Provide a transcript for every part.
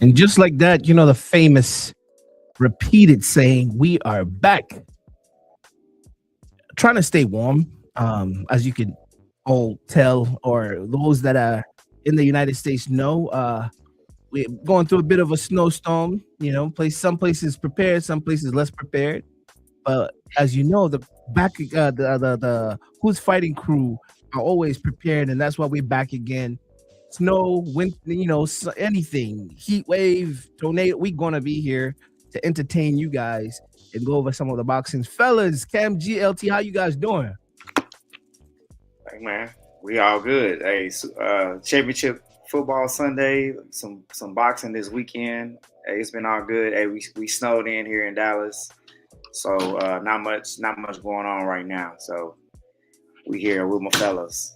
And just like that, the famous repeated saying, "We are back." Trying to stay warm, as you can all tell, or those that are in the United States know. We're going through a bit of a snowstorm. Some places prepared, some places less prepared. But as you know, the who's fighting crew are always prepared, and that's why we're back again. Snow, wind, anything, heat wave, tornado. We're gonna be here to entertain you guys and go over some of the boxing, fellas. Kam Gee, LT, how you guys doing? Hey man, we all good. Hey, championship football Sunday, some boxing this weekend. Hey, it's been all good. Hey, we snowed in here in Dallas, so not much going on right now. So we here with my fellas.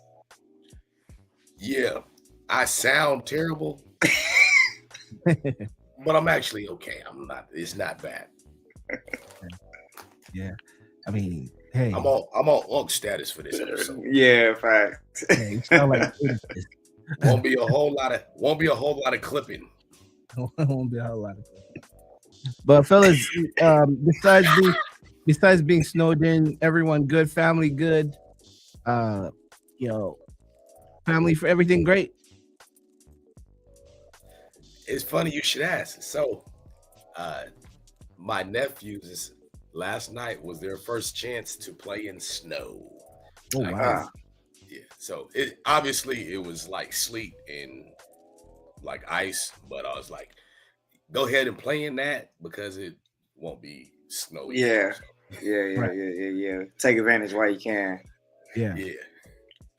Yeah, I sound terrible, but I'm actually okay. I'm not. It's not bad. Yeah, I mean, hey, I'm on unk status for this episode. Yeah, fact. hey, you sound like Won't be a whole lot of clipping. won't be a whole lot of stuff. But fellas, besides being snowed in, everyone good, family good, uh, you know, family for everything great. It's funny you should ask. So, my nephews last night was their first chance to play in snow. Oh Like, wow! yeah. So it was like sleet and like ice, but I was like, go ahead and play in that because it won't be snowy. Yeah. So, Yeah. Take advantage while you can. Yeah, yeah.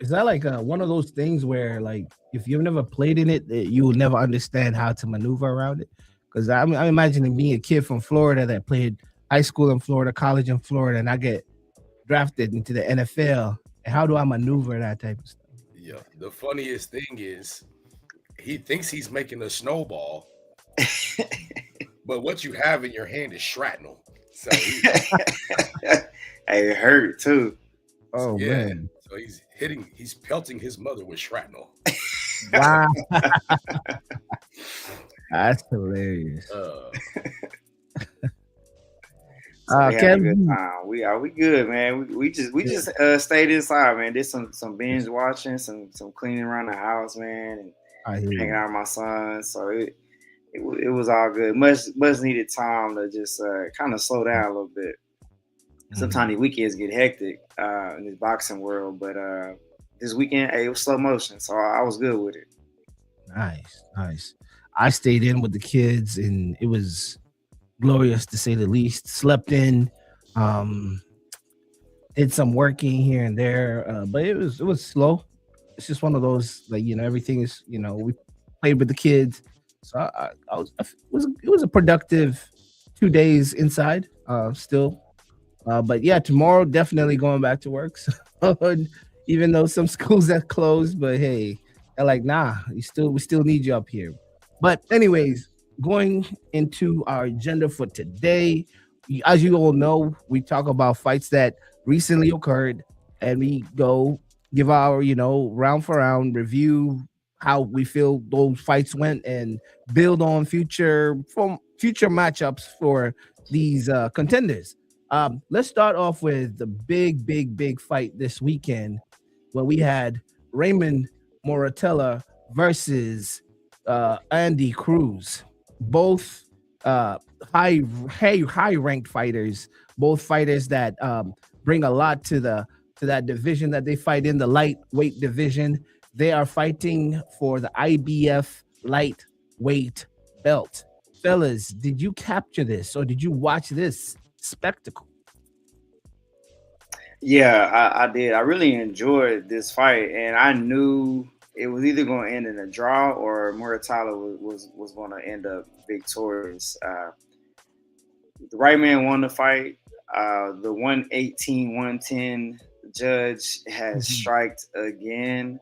is that like one of those things where, like, if you've never played in it, that you will never understand how to maneuver around it? Because I'm imagining being a kid from Florida that played high school in Florida, college in Florida, and I get drafted into the NFL. And how do I maneuver that type of stuff? Yeah. The funniest thing is he thinks he's making a snowball, but what you have in your hand is shrapnel. So Hey, it hurt too. Oh yeah. man! So he's pelting his mother with shrapnel. Wow, that's hilarious. So we had a good Kevin, time. We good, man. We just stayed inside, man. Did some binge watching, some cleaning around the house, man, and I hear hanging you. out with my son. So it was all good. Much needed time to just kind of slow down a little bit. Sometimes the weekends get hectic in this boxing world, but this weekend, hey, it was slow motion, so I was good with it. Nice. I stayed in with the kids, and it was glorious to say the least. Slept in, um, did some working here and there, but it was slow. It's just one of those, like, everything is, we played with the kids, so it was a productive 2 days inside. Still, but yeah, tomorrow definitely going back to work. So, even though some schools that closed, but hey, they're like, nah, we still need you up here. But anyways, going into our agenda for today, as you all know, we talk about fights that recently occurred, and we go give our, round for round review how we feel those fights went and build on future matchups for these contenders. Let's start off with the big fight this weekend, where we had Raymond Muratalla versus Andy Cruz. Both high ranked fighters, both fighters that bring a lot to that division that they fight in, the lightweight division. They are fighting for the IBF lightweight belt. Fellas, did you capture this or did you watch this spectacle? Yeah, I did. I really enjoyed this fight, and I knew it was either going to end in a draw or Muratalla was going to end up victorious. The right man won the fight. The 118-110 judge has striked again.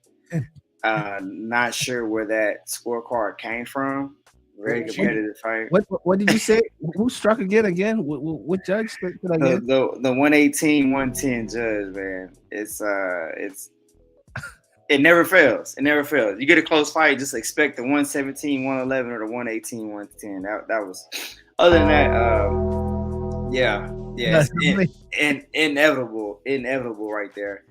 Not sure where that scorecard came from. Very competitive fight. What did you say? Who struck again? What judge struck again? The 118-110 judge, man. It's It never fails. It never fails. You get a close fight, just expect the 117, 111, or the 118, 110. That was. Other than that, it's inevitable right there.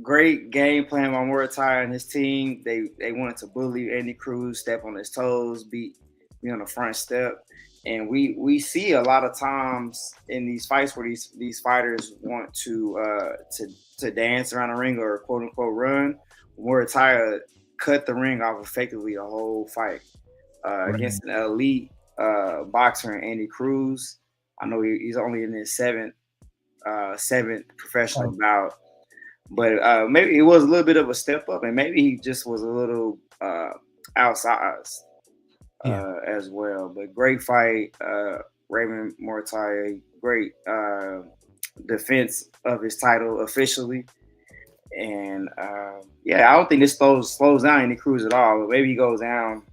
Great game plan by Muratalla and his team. They wanted to bully Andy Cruz, step on his toes, be on the front step. And we see a lot of times in these fights where these fighters want to dance around the ring or quote unquote run. Muratalla cut the ring off effectively the whole fight against an elite boxer, Andy Cruz. I know he's only in his seventh professional bout, but maybe it was a little bit of a step up, and maybe he just was a little outsized as well. But great fight, Raymond Muratalla. Great defense of his title officially, and I don't think this slows down Andy Cruz at all. But maybe he goes down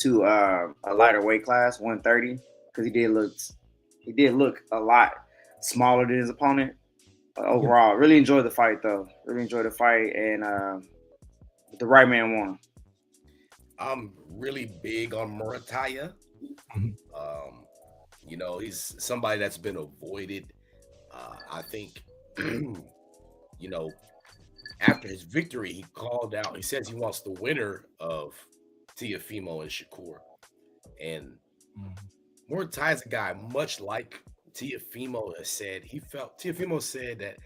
to a lighter weight class, 130, because he did look a lot smaller than his opponent. Overall, really enjoyed the fight though. Really enjoyed the fight, and the right man won. I'm really big on Muratalla. He's somebody that's been avoided. I think, after his victory, he called out. He says he wants the winner of Teofimo and Shakur. And Muratalla's a guy much like Teofimo has said. Teofimo said that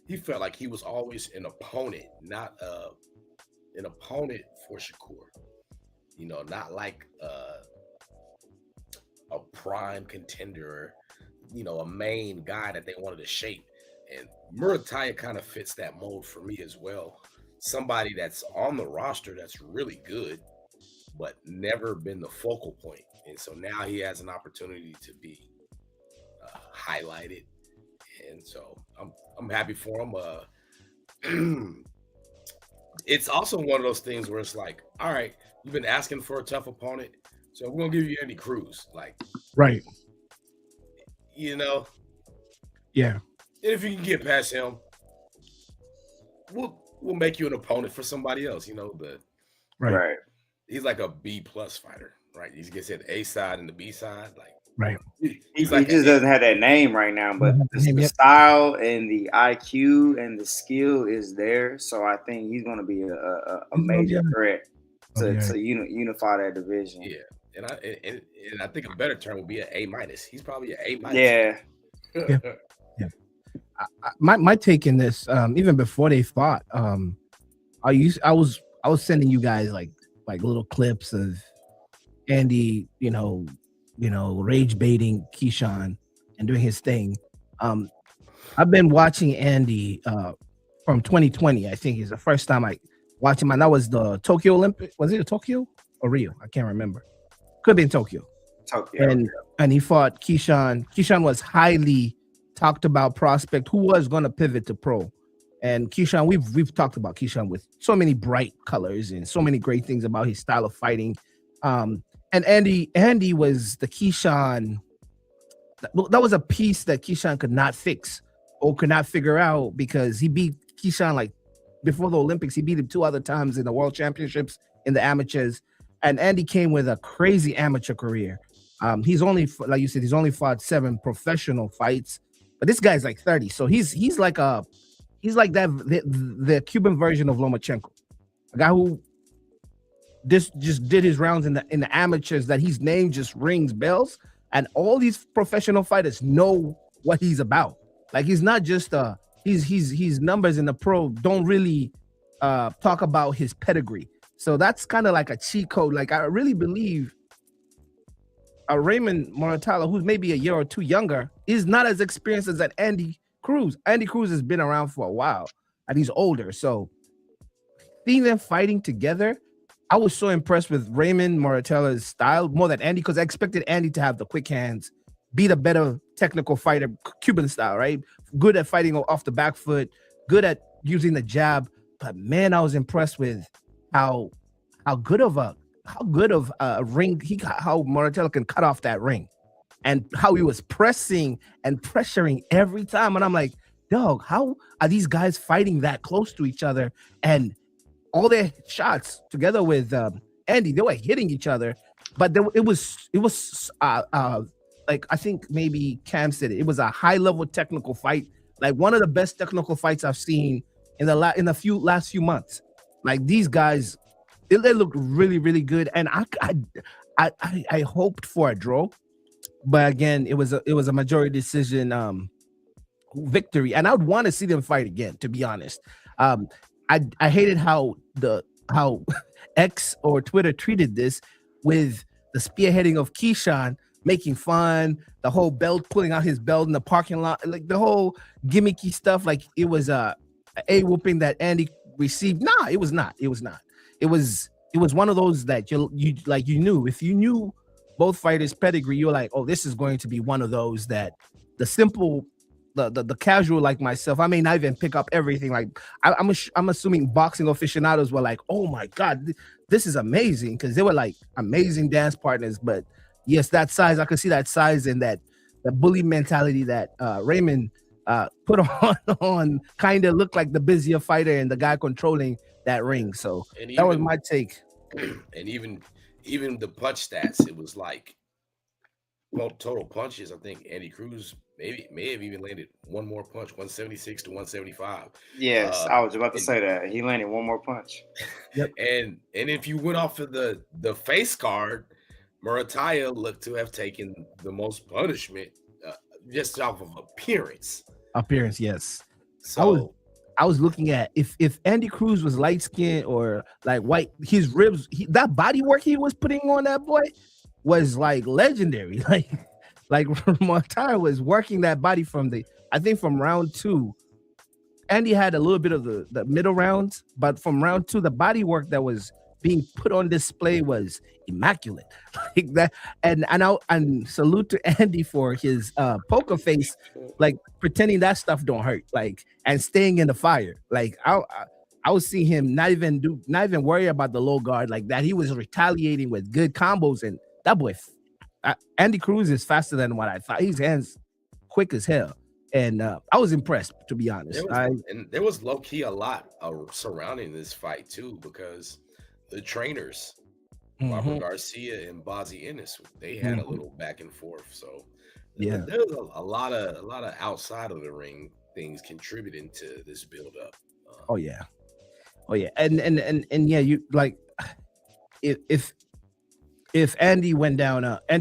he felt like he was always an opponent, not an opponent for Shakur. Not like a prime contender, a main guy that they wanted to shape. And Muratalla kind of fits that mold for me as well. Somebody that's on the roster that's really good, but never been the focal point. And so now he has an opportunity to be highlighted. And so I'm happy for him. It's also one of those things where it's like, all right, you've been asking for a tough opponent, so we're gonna give you Andy Cruz. Right. Yeah. And if you can get past him, we'll make you an opponent for somebody else. Right. He's like a B+ fighter, right? He gets at the A side and the B side, right. He just doesn't have that name right now, but the style and the IQ and the skill is there. So I think he's going to be a major threat to unify that division. Yeah, and I think a better term would be an A-. He's probably an A-. Yeah. My take in this, even before they fought, I was sending you guys like little clips of Andy, rage baiting Keyshawn and doing his thing. I've been watching Andy from 2020. I think is the first time I watched him, and that was the Tokyo Olympic. Was it Tokyo or Rio? I can't remember. Could be in Tokyo. And he fought Keyshawn. Keyshawn was highly talked about prospect who was going to pivot to pro. And Keyshawn, we've talked about Keyshawn with so many bright colors and so many great things about his style of fighting. And Andy was the Keyshawn. That was a piece that Keyshawn could not fix or could not figure out, because he beat Keyshawn before the Olympics. He beat him 2 other times in the World Championships in the amateurs. And Andy came with a crazy amateur career. He's only, like you said, he's only fought 7 professional fights, but this guy's like 30. So he's like the Cuban version of Lomachenko, a guy who just did his rounds in the amateurs that his name just rings bells, and all these professional fighters know what he's about. Like, he's not just his numbers in the pro don't really talk about his pedigree. So that's kind of like a cheat code. Like, I really believe Raymond Muratalla, who's maybe a year or 2 younger, is not as experienced as that Andy Cruz. Andy Cruz has been around for a while and he's older. So seeing them fighting together, I was so impressed with Raymond Muratalla's style more than Andy, because I expected Andy to have the quick hands, be the better technical fighter, Cuban style, right? Good at fighting off the back foot, good at using the jab. But man, I was impressed with how good of a ring how Muratalla can cut off that ring, and how he was pressing and pressuring every time. And I'm like, dog, how are these guys fighting that close to each other? And all their shots together with Andy, they were hitting each other, but it was like I think maybe Cam said it. It was a high level technical fight, like one of the best technical fights I've seen in the last few months. Like these guys, they looked really really good, and I hoped for a draw, but again, it was a majority decision victory, and I would want to see them fight again. To be honest, I hated how X or Twitter treated this with the spearheading of Keyshawn making fun, the whole belt pulling out his belt in the parking lot, like the whole gimmicky stuff. Like it was a whooping that Andy received. Nah, it was not. It was not. It was one of those that you knew, if you knew both fighters' pedigree, you're like, oh, this is going to be one of those that the simple. The casual like myself, I may not even pick up everything. Like I'm assuming boxing aficionados were like, oh my god, this is amazing, because they were like amazing dance partners. But yes, that size, I could see that size and that the bully mentality that Raymond put on kind of looked like the busier fighter and the guy controlling that ring. So that was my take. And even the punch stats, it was like, well, total punches, I think Andy Cruz may have even landed one more punch, 176 to 175. Yes, I was about to say that. He landed one more punch. Yep. And if you went off of the face card, Muratalla looked to have taken the most punishment just off of appearance. Appearance, yes. So I was looking at if Andy Cruz was light skinned or like white, his ribs, that body work he was putting on that boy was like legendary. Like Muratalla was working that body from round 2. Andy had a little bit of the middle rounds, but from round 2, the body work that was being put on display was immaculate. Like that, and salute to Andy for his poker face, like pretending that stuff don't hurt, like, and staying in the fire. Like I was seeing him not even worry about the low guard like that. He was retaliating with good combos, and that boy, Andy Cruz is faster than what I thought. His hands quick as hell, and I was impressed, to be honest. There was low key a lot surrounding this fight too, because the trainers, Robert Garcia and Bozzy Ennis, they had a little back and forth. So yeah, there was a lot of outside of the ring things contributing to this build up. Oh yeah, and yeah, you like if Andy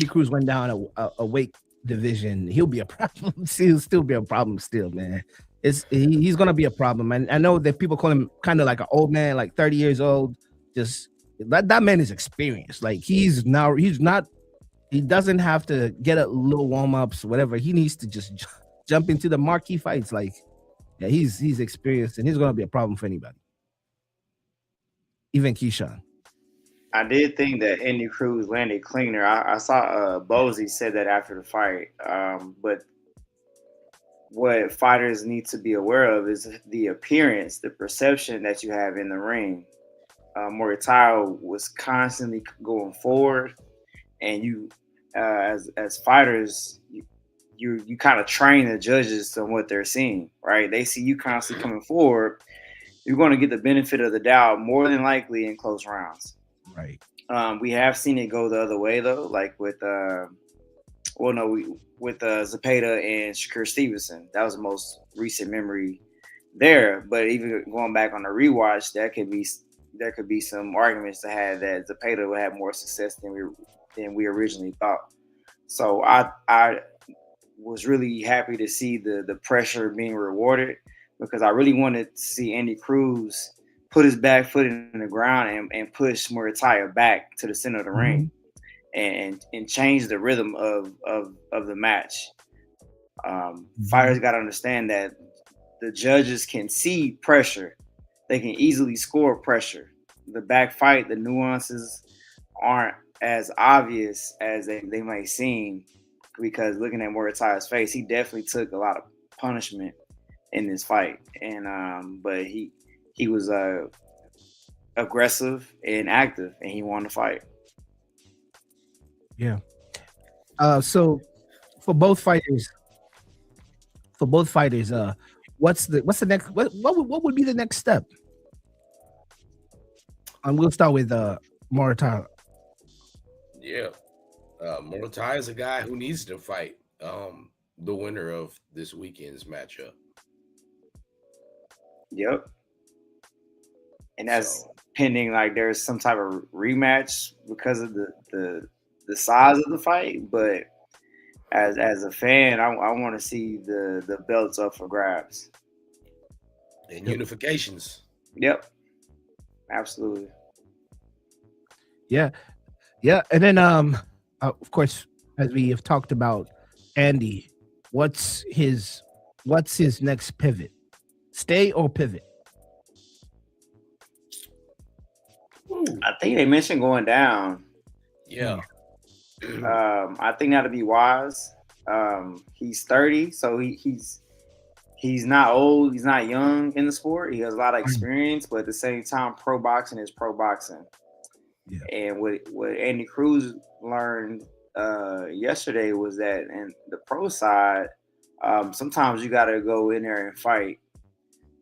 Cruz went down a weight division, he'll be a problem. He'll still be a problem, man. He's gonna be a problem. And I know that people call him kind of like an old man, like 30 years old. Just that man is experienced. Like he doesn't have to get a little warm-ups, whatever. He needs to just jump into the marquee fights. Like, yeah, he's experienced, and he's gonna be a problem for anybody. Even Keyshawn. I did think that Andy Cruz landed cleaner. I saw Bozy said that after the fight. But what fighters need to be aware of is the appearance, the perception that you have in the ring. Muratalla was constantly going forward, and you, as fighters, you kind of train the judges on what they're seeing, right? They see you constantly coming forward. You're going to get the benefit of the doubt more than likely in close rounds. Right. We have seen it go the other way though, like with Zapata and Shakur Stevenson. That was the most recent memory there. But even going back on the rewatch, there could be some arguments to have that Zapata would have more success than we originally thought. So I was really happy to see the pressure being rewarded, because I really wanted to see Andy Cruz put his back foot in the ground and push Muratalla back to the center of the ring and change the rhythm of the match. Fighters got to understand that the judges can see pressure. They can easily score pressure. The back fight, the nuances aren't as obvious as they might seem, because looking at Muratalla's face, he definitely took a lot of punishment in this fight. And but he was aggressive and active, and he won the fight. Yeah. So for both fighters, what's the next? What would be the next step? And we'll start with Muratalla. Yeah. Muratalla is a guy who needs to fight the winner of this weekend's matchup. Yep. And that's pending like there's some type of rematch because of the size of the fight. But as a fan, I want to see the belts up for grabs. And unifications. Yep. Absolutely. Yeah. And then of course, as we have talked about, Andy, what's his next pivot? Stay or pivot? I think they mentioned going down. Yeah. I think that'd be wise. He's 30, so he's not old, he's not young in the sport. He has a lot of experience, but at the same time, pro boxing is pro boxing. Yeah. And what Andy Cruz learned yesterday was that in the pro side, sometimes you got to go in there and fight.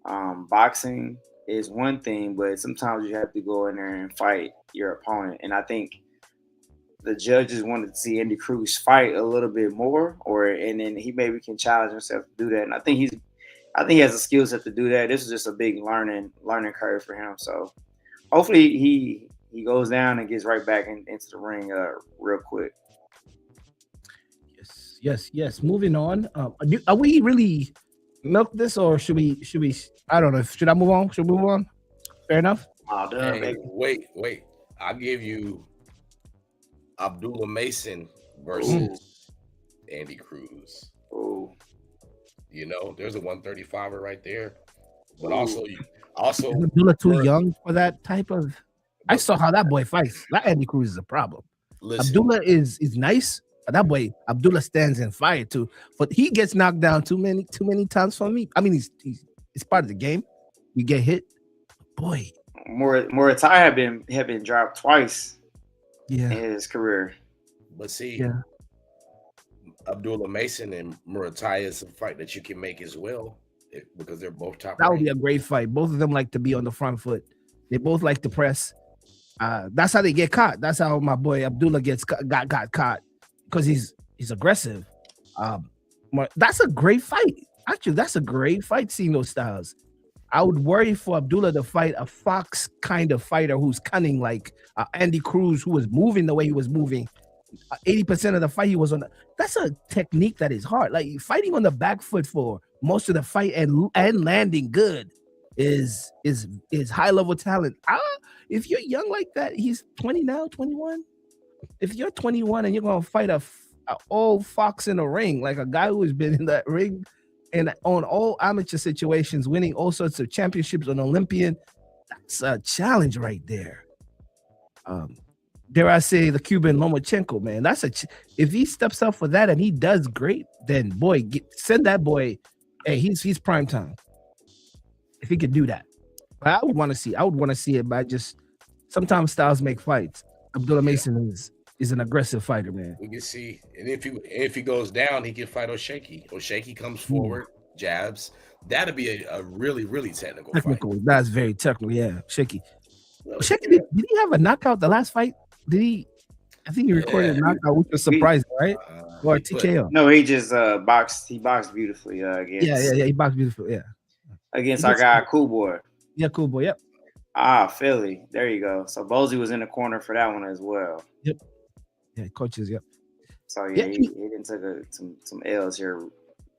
Boxing is one thing, but sometimes you have to go in there and fight your opponent. And I think the judges wanted to see Andy Cruz fight a little bit more, and then he maybe can challenge himself to do that. And I think he has the skill set to do that. This is just a big learning curve for him. So hopefully he goes down and gets right back into the ring real quick. Yes. Moving on. Are we really milk this, or should we? I don't know. Should I move on? Should we move on? Fair enough. Hey, wait. I'll give you Abdullah Mason versus Andy Cruz. Oh, you know, there's a 135er right there. But also is Abdullah too young for that type of? I saw how that boy fights. That Andy Cruz is a problem. Listen, Abdullah is nice. That boy Abdullah stands in fire too, but he gets knocked down too many times for me. I mean, it's part of the game. You get hit, boy. Muratalla have been dropped twice. In his career. But see, Abdullah Mason and Muratalla is a fight that you can make as well because they're both top. That would be a great fight. Both of them like to be on the front foot. They both like to press. That's how they get caught. That's how my boy Abdullah got caught because he's aggressive. That's a great fight. Actually, that's a great fight. Seeing those styles. I would worry for Abdullah to fight a Fox kind of fighter who's cunning like Andy Cruz, who was moving the way he was moving. 80% of the fight he was on. That's a technique that is hard. Like fighting on the back foot for most of the fight and landing good is high level talent. If you're young like that, he's 20 now, 21. If you're 21 and you're gonna fight a old fox in the ring, like a guy who's been in that ring and on all amateur situations, winning all sorts of championships, an Olympian, that's a challenge right there. Dare I say the Cuban Lomachenko, man, that's if he steps up for that and he does great, then boy, send that boy. Hey, he's prime time. If he could do that, but I would want to see it. But just sometimes styles make fights. Abdullah Mason is an aggressive fighter, man. We can see, and if he goes down, he can fight O'Shaquie. O'Shaquie comes forward, jabs. That'd be a really, really technical fight. That's very technical, yeah. Shaky. Shaky, did he have a knockout the last fight? Did he? I think he recorded a knockout, which was surprising, right? Or TKO? No, he just boxed. He boxed beautifully against. Yeah, he boxed beautifully. Yeah, against our guy Cool Boy. Yeah, Cool Boy. Yep. Philly. There you go. So Bozy was in the corner for that one as well. Yep. Yeah, coaches. Yep. So he didn't take some L's here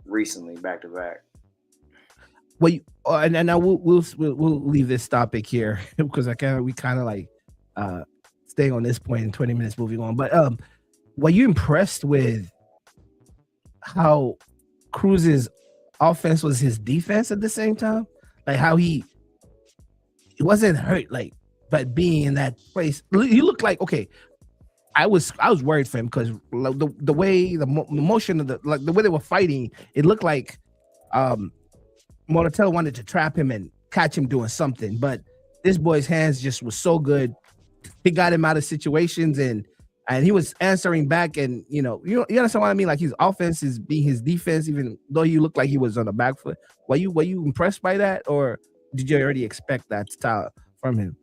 recently, back to back. Well, and now we'll leave this topic here because we kind of like staying on this point in 20 minutes, moving on. But were you impressed with how Cruz's offense was his defense at the same time? Like how he wasn't hurt, like, but being in that place, he looked like okay. I was worried for him because the way the motion of the way they were fighting, it looked like Muratalla wanted to trap him and catch him doing something, but this boy's hands just was so good. He got him out of situations, and and he was answering back, and you understand what I mean? Like his offense is being his defense, even though he looked like he was on the back foot. Were you impressed by that, or did you already expect that style from him?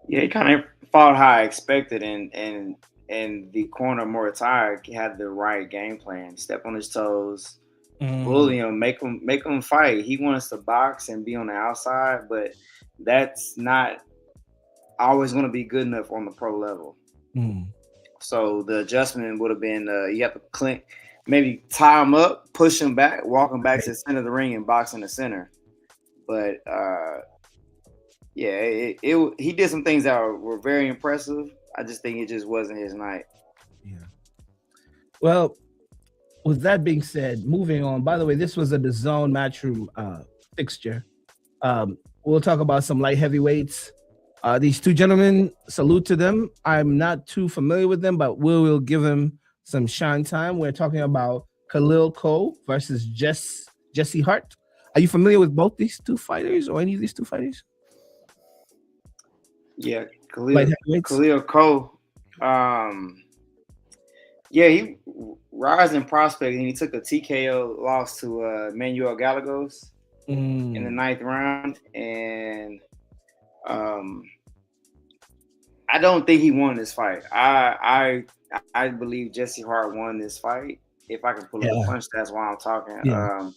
Yeah, he kind of fought how I expected, and the corner Muratalla had the right game plan. Step on his toes, bully him, make him fight. He wants to box and be on the outside, but that's not always going to be good enough on the pro level. So the adjustment would have been you have to clink, maybe tie him up, push him back, walk him back to the center of the ring, and box in the center. But yeah, he did some things that were very impressive. I just think it just wasn't his night. Yeah. Well, with that being said, moving on. By the way, this was a DAZN Matchroom fixture. We'll talk about some light heavyweights. These two gentlemen, salute to them. I'm not too familiar with them, but we will give them some shine time. We're talking about Khalil Cole versus Jesse Hart. Are you familiar with both these two fighters or any of these two fighters? Yeah, Khalil Cole. Yeah, he rising prospect, and he took a TKO loss to Manuel Gallegos in the 9th round, and I don't think he won this fight. I believe Jesse Hart won this fight. If I can pull up a punch, that's why I'm talking. Yeah.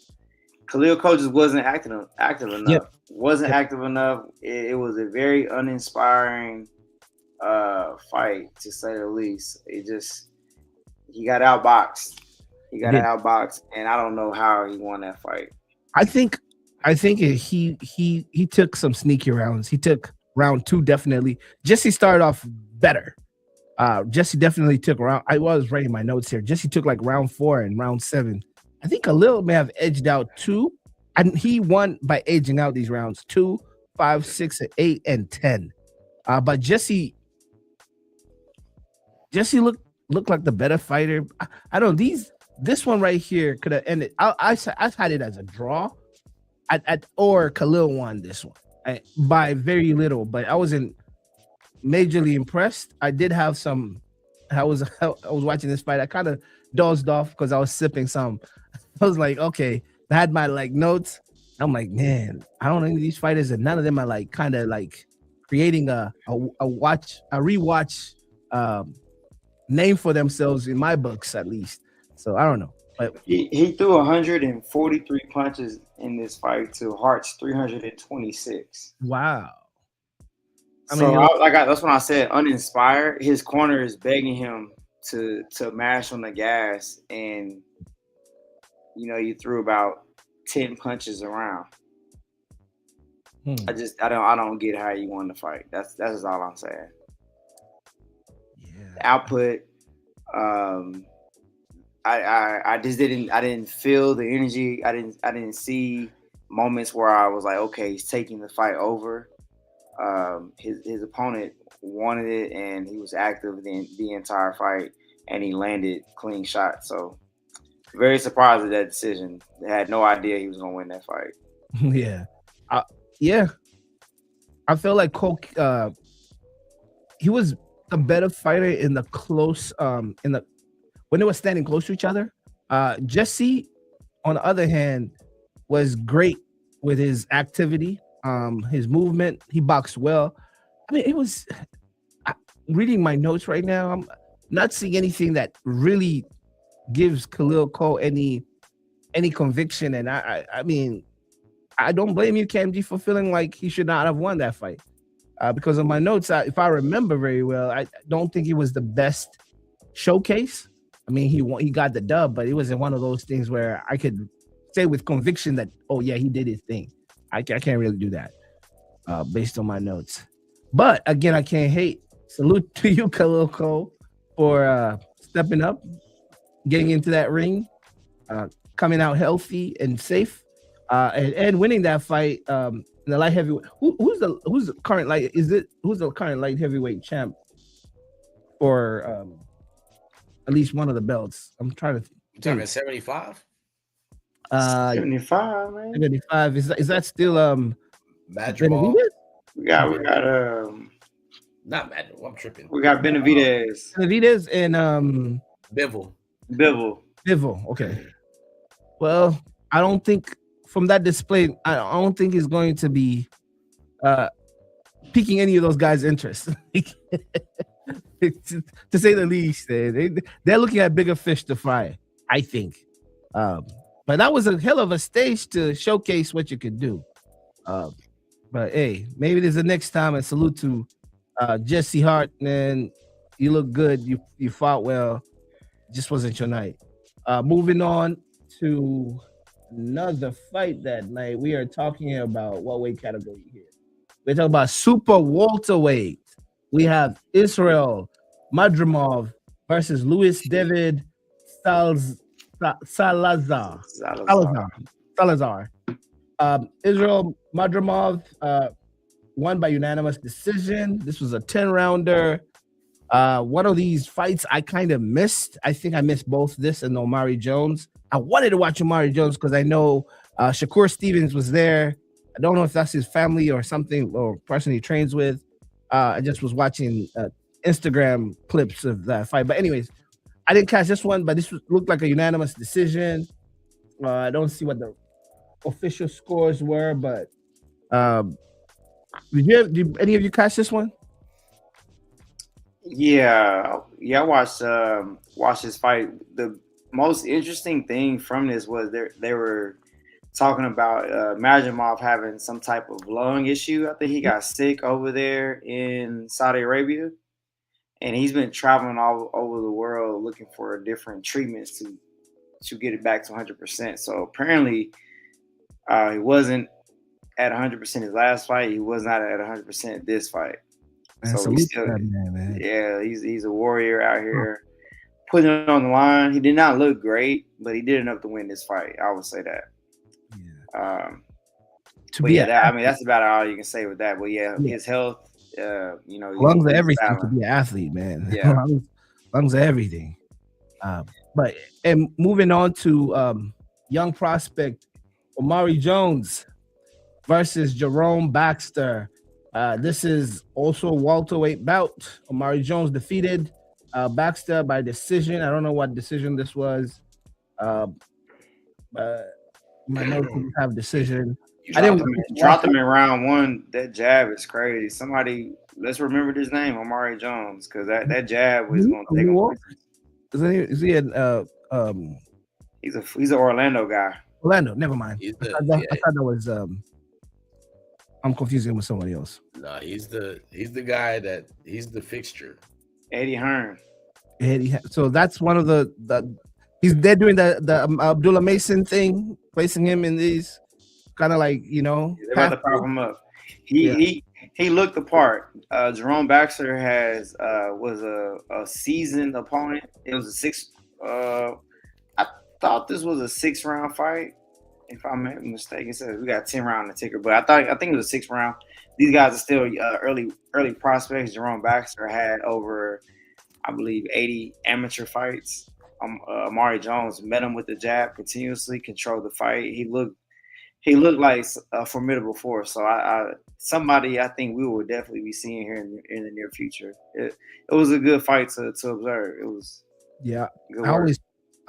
Khalil Cole just wasn't active enough. Yep. Wasn't active enough. It was a very uninspiring fight, to say the least. He got outboxed. And I don't know how he won that fight. I think he took some sneaky rounds. He took round 2 definitely. Jesse started off better. Jesse definitely took round. I was writing my notes here. Jesse took like round 4 and round 7. I think Khalil may have edged out 2, and he won by edging out these rounds 2, 5, 6, 8, and 10. But Jesse looked like the better fighter. I don't know. This one right here could have ended. I had it as a draw, or Khalil won this one by very little. But I wasn't majorly impressed. I did have some. I was watching this fight. I kind of dozed off because I was sipping some. I was like, okay. I had my notes. I'm like, man, I don't know any of these fighters, and none of them are kind of creating a rewatch name for themselves in my books, at least. So I don't know. But he threw 143 punches in this fight to Hart's 326. Wow. That's when I said uninspired. His corner is begging him to mash on the gas, and you threw about 10 punches around. I don't get how you won the fight. That's just all I'm saying. Yeah. The output, I didn't feel the energy. I didn't see moments where I was like, okay, he's taking the fight over. His opponent wanted it, and he was active the entire fight, and he landed clean shots. So very surprised at that decision. I had no idea he was going to win that fight. Yeah. I feel like Cole, he was a better fighter in the close, when they were standing close to each other. Jesse, on the other hand, was great with his activity, his movement. He boxed well. I mean, it was reading my notes right now. I'm not seeing anything that really gives Khalil Cole any conviction, and I mean, I don't blame you, Kam Gee, for feeling like he should not have won that fight. Because of my notes, if I remember very well, I don't think he was the best showcase. I mean, he got the dub, but it wasn't one of those things where I could say with conviction that, oh yeah, he did his thing. I can't really do that based on my notes. But again, I can't hate. Salute to you, Khalil Cole, for stepping up, getting into that ring, coming out healthy and safe, and winning that fight. The light heavyweight. Who's the current light? Who's the current light heavyweight champ for at least one of the belts? I'm trying to. You talking 75? 75, man. 75. Is that still Madrigal? We got Not Madden. I'm tripping. We got Benavidez, Benavidez and Bivol. Bivol. Okay. Well, I don't think from that display, I don't think he's going to be piquing any of those guys' interest. To say the least, they're looking at bigger fish to fry, I think. But that was a hell of a stage to showcase what you could do. But hey, maybe there's the next time. And salute to Jesse Hart, man. You look good. You fought well. Just wasn't your night. Moving on to another fight that night. We are talking about what weight category here? We're talking about super welterweight. We have Israel Madrimov versus Luis David Salazar. Israel Madrimov won by unanimous decision. This was a 10-rounder. One of these fights I kind of missed. I think I missed both this and Omari Jones. I wanted to watch Omari Jones because I know Shakur Stevens was there. I don't know if that's his family or something or person he trains with. I just was watching Instagram clips of that fight. But anyways, I didn't catch this one, but this looked like a unanimous decision. I don't see what the official scores were, but did any of you catch this one? Yeah, I watched this fight. The most interesting thing from this was they were talking about Madrimov having some type of lung issue. I think he got sick over there in Saudi Arabia, and he's been traveling all over the world looking for different treatments to get it back to 100%. So apparently, he wasn't at 100% his last fight. He was not at 100% this fight. Man, so he's still, man. Yeah, he's a warrior out here, putting it on the line. He did not look great, but he did enough to win this fight. I would say that. I mean, that's about all you can say with that. But his health, lungs are everything to be an athlete, man. Yeah, lungs are everything. But moving on to young prospect Omari Jones versus Jerome Baxter. This is also a welterweight bout. Omari Jones defeated Baxter by decision. I don't know what decision this was. My notes have decision. Dropped him in round one. That jab is crazy. Somebody, let's remember this name, Omari Jones, because that jab was going to take him. Is he He's an Orlando guy. Orlando, never mind. I thought that was I'm confusing him with somebody else. No, he's the guy he's the fixture. Eddie Hearn. So that's one of they're doing the Abdullah Mason thing, placing him in these kind of like, they're about to prop him up. He looked the part. Jerome Baxter was a seasoned opponent. It was I thought this was a 6-round fight. If I'm not mistaken, it says we got 10 round in the ticker, but I think it was a 6th round. These guys are still early prospects. Jerome Baxter had over, I believe, 80 amateur fights. Omari Jones met him with the jab, continuously controlled the fight. He looked like a formidable force. So somebody I think we will definitely be seeing here in the near future. It was a good fight to observe. It was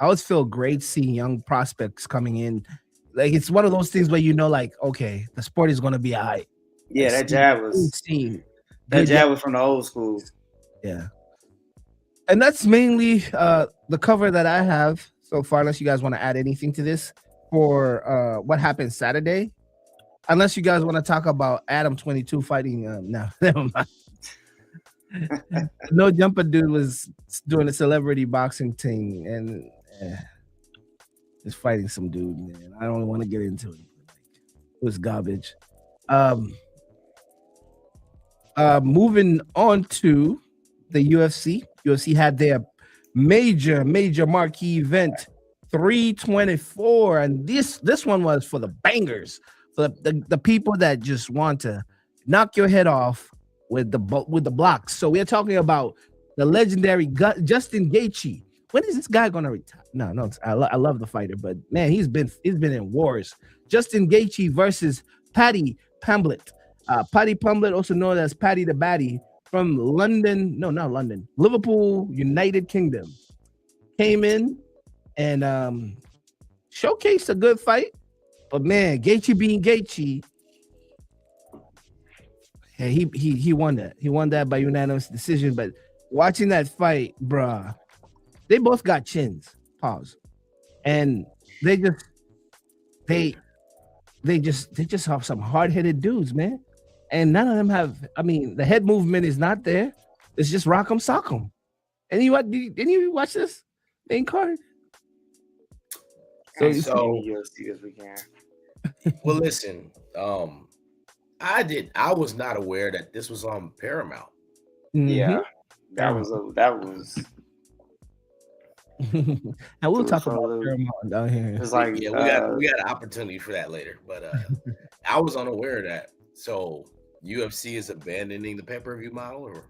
I always feel great seeing young prospects coming in. Like it's one of those things where like, okay, the sport is going to be high. Yeah, that jab was from the old school. Yeah. And that's mainly the cover that I have so far, unless you guys want to add anything to this for what happened Saturday. Unless you guys want to talk about Adam 22 fighting. No, never mind. No Jumper dude was doing a celebrity boxing thing and is fighting some dude, man. I don't want to get into it. It was garbage. Moving on to the UFC. UFC had their major marquee event, 324, and this one was for the bangers, for the people that just want to knock your head off with the blocks. So we're talking about the legendary Justin Gaethje. When is this guy gonna retire? No, I love the fighter, but man, he's been in wars. Justin Gaethje versus Paddy Pimblett. Paddy Pimblett, also known as Paddy the Baddy, from London. No, not London. Liverpool, United Kingdom. Came in and showcased a good fight. But man, Gaethje being Gaethje, yeah, he won that. He won that by unanimous decision. But watching that fight, bruh, they both got chins. Pause. And they just have some hard-headed dudes, man. And none of them have. I mean, the head movement is not there. It's just rock 'em, sock 'em. And didn't you watch this main card? So UFC as we can. Well, listen, I was not aware that this was on Paramount. Yeah, that was. And we'll talk about Paramount down here. It's like we got an opportunity for that later, but I was unaware of that. So UFC is abandoning the pay-per-view model, or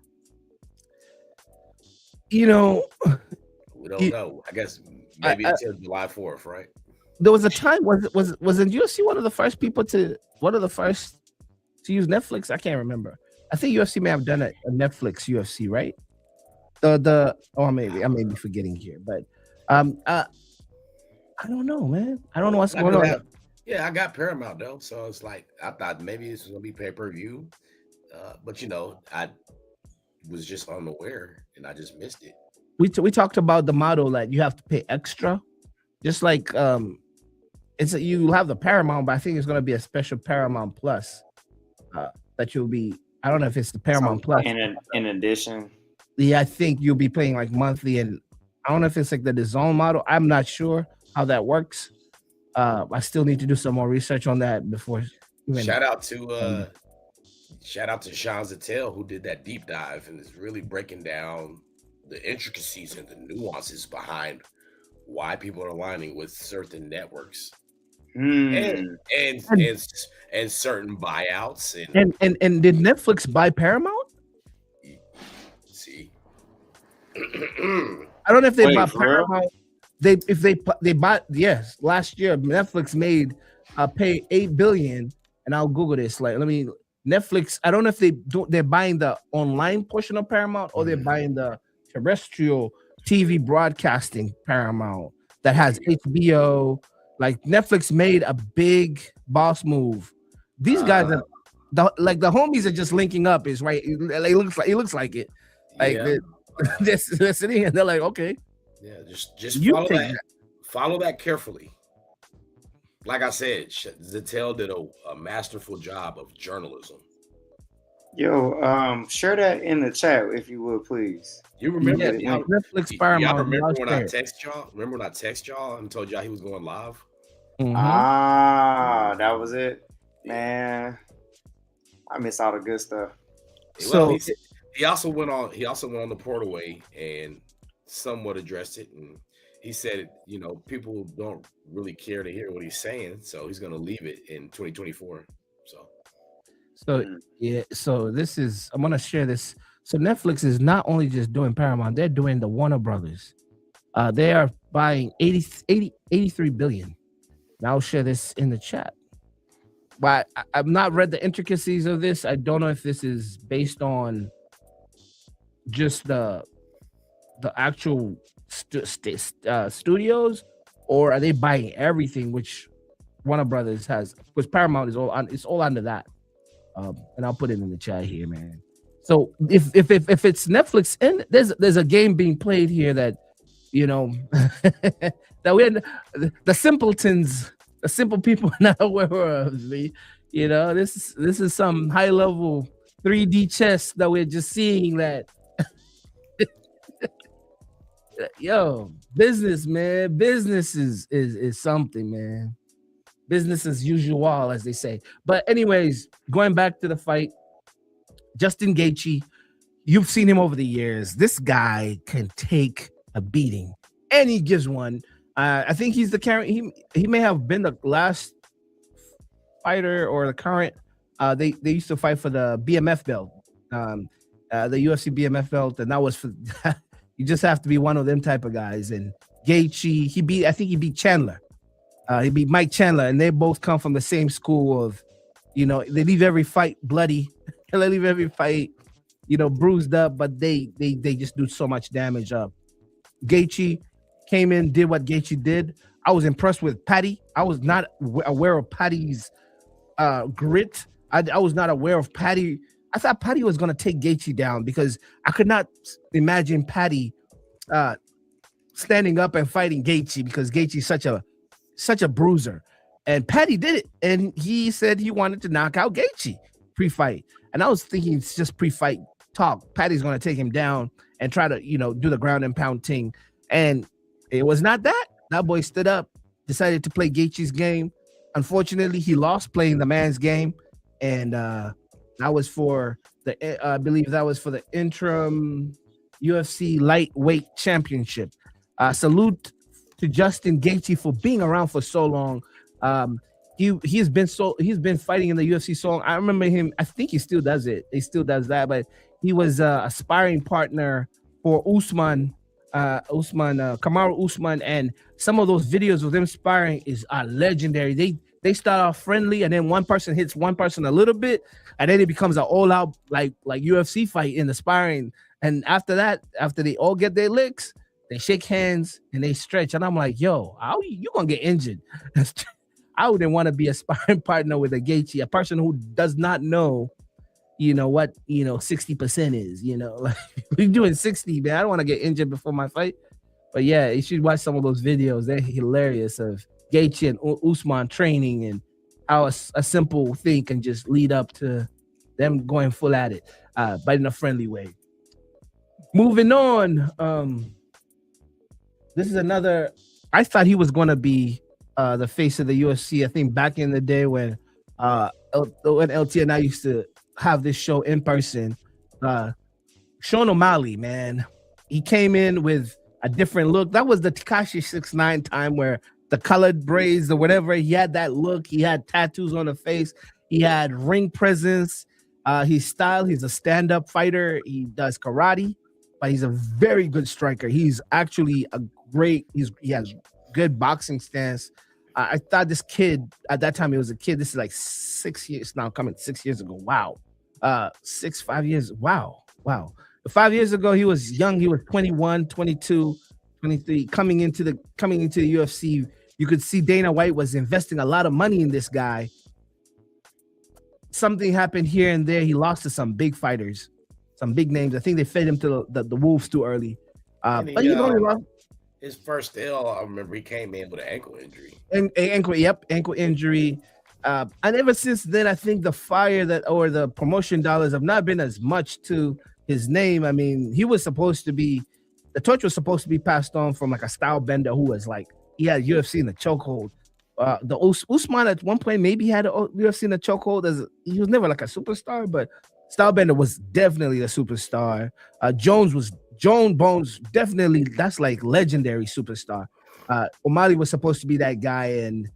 we don't know. I guess maybe until July 4th, right? There was a time wasn't UFC one of the first to use Netflix? I can't remember. I think UFC may have done a Netflix UFC, right? Maybe I may be forgetting here, but I don't know, man. I don't know what's going on. Yeah, I got Paramount though, so it's like I thought maybe this was gonna be pay-per-view, but I was just unaware and I just missed it. We talked about the model that you have to pay extra, just like you have the Paramount, but I think it's gonna be a special Paramount Plus that you'll be. I don't know if it's the Paramount Plus in addition. Yeah, I think you'll be paying like monthly, and I don't know if it's like the DAZN model. I'm not sure how that works. I still need to do some more research on that before. Shout out to Sean Zattel, who did that deep dive and is really breaking down the intricacies and the nuances behind why people are aligning with certain networks and certain buyouts and did Netflix buy Paramount? See, I don't know if they bought Paramount. They bought, yes, last year Netflix made pay $8 billion, and I'll Google this. Like, Netflix. I don't know if they're buying the online portion of Paramount or they're buying the terrestrial TV broadcasting Paramount that has HBO. Like, Netflix made a big boss move. These guys are the homies are just linking up. Is right. It looks like it. Like they're sitting and they're like, okay. Yeah, just follow that carefully. Like I said, Zattel did a masterful job of journalism. Yo, share that in the chat if you would, please. You remember Netflix Paramount? Y'all remember when I text y'all? Remember when I text y'all and told y'all he was going live? Mm-hmm. That was it, man. I miss all the good stuff. So he also went on the Portaway and somewhat addressed it, and he said, people don't really care to hear what he's saying, so he's going to leave it in 2024. So this is, I'm going to share this. So Netflix is not only just doing Paramount, they're doing the Warner Brothers. They are buying 83 billion. And I'll share this in the chat. But I've not read the intricacies of this. I don't know if this is based on just the actual studios, or are they buying everything which Warner Brothers has? Because Paramount is all under that. And I'll put it in the chat here, man. So if it's Netflix, and there's a game being played here that that we had, the simpletons, the simple people not aware of. This is some high level 3D chess that we're just seeing that. Yo, business, man. Business is something, man. Business as usual, as they say. But anyways, going back to the fight, Justin Gaethje, you've seen him over the years. This guy can take a beating, and he gives one. I think he's the current. He may have been the last fighter or the current. They used to fight for the BMF belt, the UFC BMF belt, and that was for. You just have to be one of them type of guys. And Gaethje, I think he beat Chandler. He beat Mike Chandler, and they both come from the same school of, they leave every fight bloody. They leave every fight, bruised up, but they just do so much damage. Gaethje came in, did what Gaethje did. I was impressed with Paddy. I was not aware of Paddy's grit. I was not aware of Paddy. I thought Paddy was going to take Gaethje down because I could not imagine Paddy standing up and fighting Gaethje because Gaethje is such a bruiser. And Paddy did it, and he said he wanted to knock out Gaethje pre-fight. And I was thinking it's just pre-fight talk. Paddy's going to take him down and try to, do the ground and pound thing. And it was not that. That boy stood up, decided to play Gaethje's game. Unfortunately, he lost playing the man's game. And that was for I believe that was for the interim UFC lightweight championship. Salute to Justin Gaethje for being around for so long. He's been fighting in the UFC so long. I remember him. I think he still does it. He still does that, but he was a sparring partner for Kamaru Usman, and some of those videos of them sparring is legendary. They start off friendly, and then one person hits one person a little bit, and then it becomes an all-out like UFC fight in the sparring. And after that, after they all get their licks, they shake hands and they stretch. And I'm like, yo, how you gonna get injured? I wouldn't want to be a sparring partner with a Gaethje, a person who does not know, what 60% is. Like we're doing 60, man. I don't want to get injured before my fight. But yeah, you should watch some of those videos. They're hilarious of Gaethje and Usman training and how a simple thing can just lead up to them going full at it, but in a friendly way. Moving on, this is another. I thought he was going to be the face of the UFC. I think back in the day when LT and I used to have this show in person. Sean O'Malley, man, he came in with a different look. That was the Tekashi 6ix9ine time where the colored braids or whatever. He had that look. He had tattoos on the face. He had ring presence. His style. He's a stand-up fighter. He does karate, but he's a very good striker. He's actually he has good boxing stance. I thought this kid at that time, he was a kid. This is like 6 years now, coming 6 years ago. Wow. 5 years. Wow. 5 years ago, he was young. He was 21, 22, 23, coming into the UFC. You could see Dana White was investing a lot of money in this guy. Something happened here and there. He lost to some big fighters, some big names. I think they fed him to the wolves too early. But he only lost. His first deal, I remember he came in with an ankle injury. Ankle injury. And ever since then, I think the the promotion dollars have not been as much to his name. I mean, the torch was supposed to be passed on from like a style bender who was like, he had UFC in the chokehold. The Usman at one point maybe had a UFC in the chokehold. He was never like a superstar, but Stylebender was definitely a superstar. Joan Bones, definitely, that's like legendary superstar. O'Malley was supposed to be that guy, and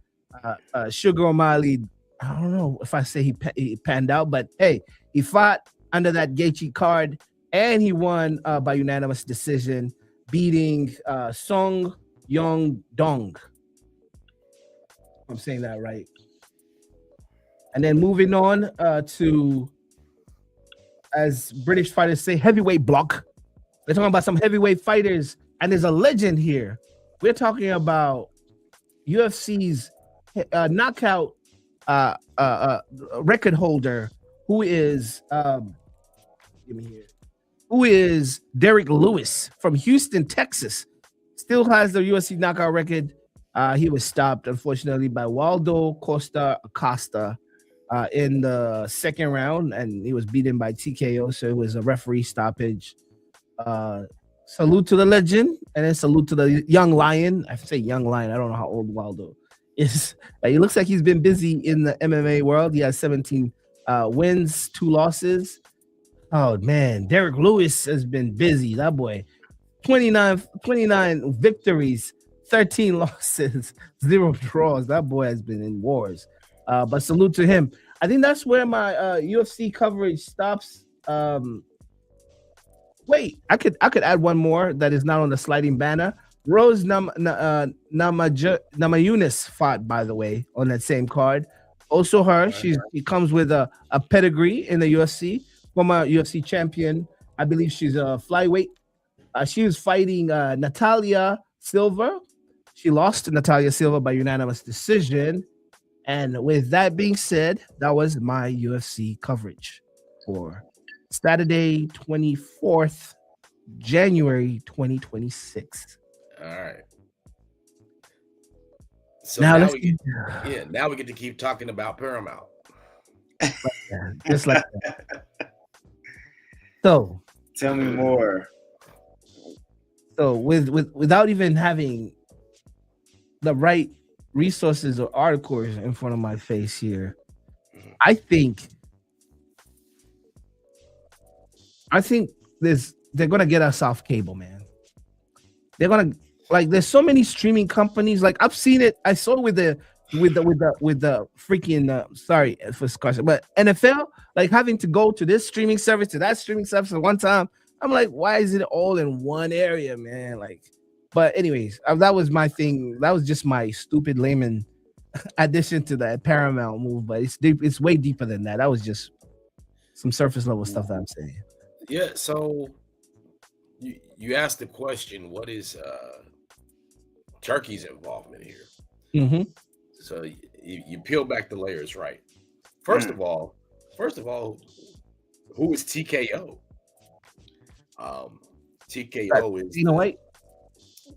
Sugar O'Malley, I don't know if I say he panned out, but hey, he fought under that Gaethje card, and he won by unanimous decision, beating Song Yong Dong. I'm saying that right. And then moving on to, as British fighters say, heavyweight block. We're talking about some heavyweight fighters, and there's a legend here. We're talking about UFC's knockout record holder, who is Derek Lewis from Houston, Texas. Still has the UFC knockout record. He was stopped, unfortunately, by Waldo Costa Acosta in the second round, and he was beaten by TKO, so it was a referee stoppage. Salute to the legend, and then salute to the young lion. I say young lion. I don't know how old Waldo is. He looks like he's been busy in the MMA world. He has 17 wins, 2 losses. Oh man, Derek Lewis has been busy. That boy, 29 victories, 13 losses, 0 draws. That boy has been in wars. But salute to him. I think that's where my UFC coverage stops. Wait, I could add one more that is not on the sliding banner. Rose Namajunas fought, by the way, on that same card. Also her, she comes with a pedigree in the UFC. former UFC champion. I believe she's a flyweight. She was fighting Natalia Silva. She lost to Natalia Silva by unanimous decision. And with that being said, that was my UFC coverage for Saturday, 24th January 2026. All right. So Now now let's we get, now we get to keep talking about Paramount. just like that. So Tell me more. So without even having the right resources or articles in front of my face here, I think they're gonna get us off cable, man. They're gonna there's so many streaming companies. Like I've seen it. I saw it with the freaking sorry for discussion, but NFL like having to go to this streaming service to that streaming service at one time. I'm like, why is it all in one area, man? Like, but anyways, that was my thing. That was just my stupid layman addition to that Paramount move. But it's deep. It's way deeper than that. That was just some surface level stuff that I'm saying. Yeah. So you asked the question, what is Turkey's involvement here? Mm-hmm. So you peel back the layers, right? First of all, who is TKO? TKO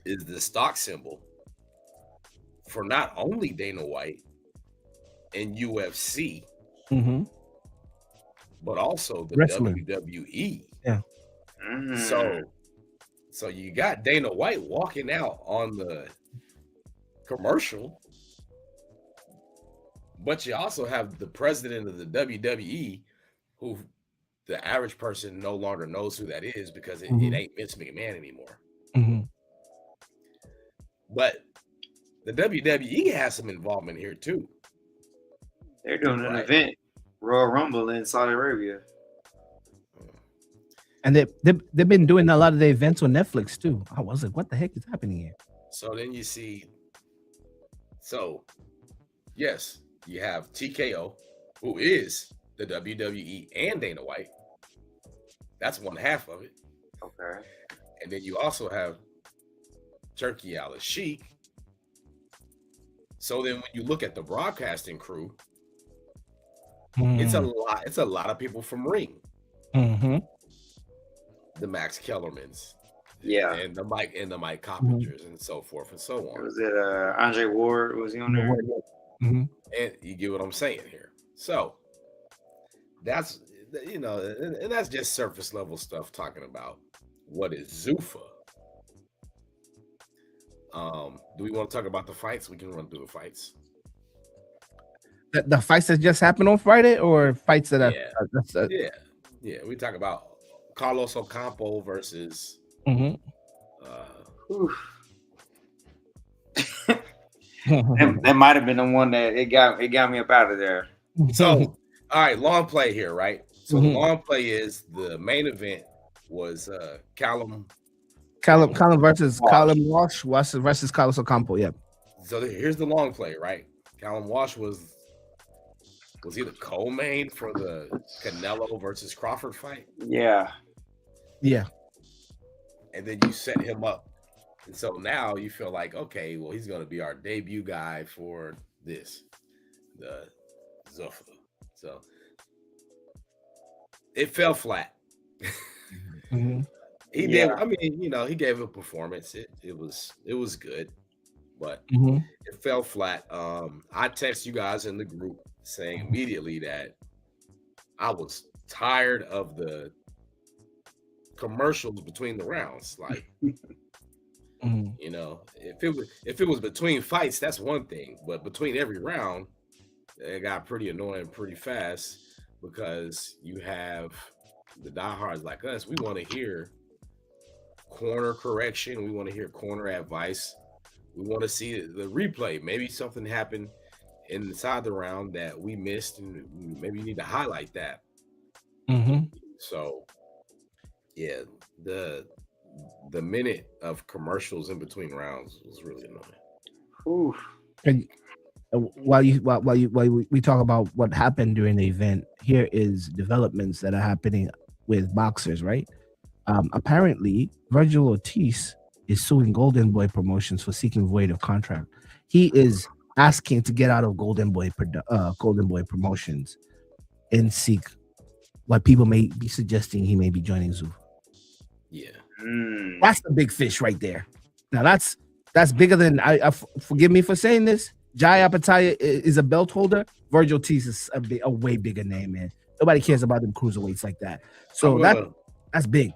is the stock symbol for not only Dana White and UFC, but also the wrestling. WWE. Yeah. So you got Dana White walking out on the commercial, but you also have the president of the WWE, who the average person no longer knows who that is because it ain't Vince McMahon anymore. But the WWE has some involvement here too. They're doing an event, Royal Rumble in Saudi Arabia. And they've been doing a lot of the events on Netflix too. I was like, what the heck is happening here? So then you see, yes, you have TKO, who is the WWE and Dana White. That's one half of it. Okay. And then you also have Turkey Al-Sheikh. So then when you look at the broadcasting crew, it's a lot of people from Ring. The Max Kellermans. Yeah. And the Mike Coppingers and so forth and so on. Was it Andre Ward? Was he on there? And you get what I'm saying here. So that's, and that's just surface level stuff talking about what is Zuffa. Do we want to talk about the fights? We can run through the fights. The fights that just happened on Friday, or fights that yeah. We talk about Carlos Ocampo versus that might have been the one that it got me up out of there. So all right, long play here, right? So the long play is the main event was Callum versus Callum Walsh versus Carlos Ocampo. Yeah. So here's the long play, right? Callum Walsh was he the co-main for the Canelo versus Crawford fight? Yeah. Yeah. And then you set him up. And so now you feel like, okay, well, he's going to be our debut guy for this, the Zuffa. So it fell flat. He did. I mean, he gave a performance. It was good, but it fell flat. I text you guys in the group saying immediately that I was tired of the commercials between the rounds. Like, if it was between fights, that's one thing, but between every round, it got pretty annoying pretty fast because you have the diehards like us. We want to hear corner correction. We want to hear corner advice. We want to see the replay. Maybe something happened inside the round that we missed, and maybe you need to highlight that. So, yeah, the minute of commercials in between rounds was really annoying. while we talk about what happened during the event, here is developments that are happening with boxers, right? Apparently, Virgil Ortiz is suing Golden Boy Promotions for seeking void of contract. He is asking to get out of Golden Boy Promotions and seek what people may be suggesting he may be joining Zoo. Yeah. That's the big fish right there. Now that's bigger than forgive me for saying this. Jai Apataya is a belt holder. Virgil Ortiz is a way bigger name, man. Nobody cares about them cruiserweights like that. So that's big.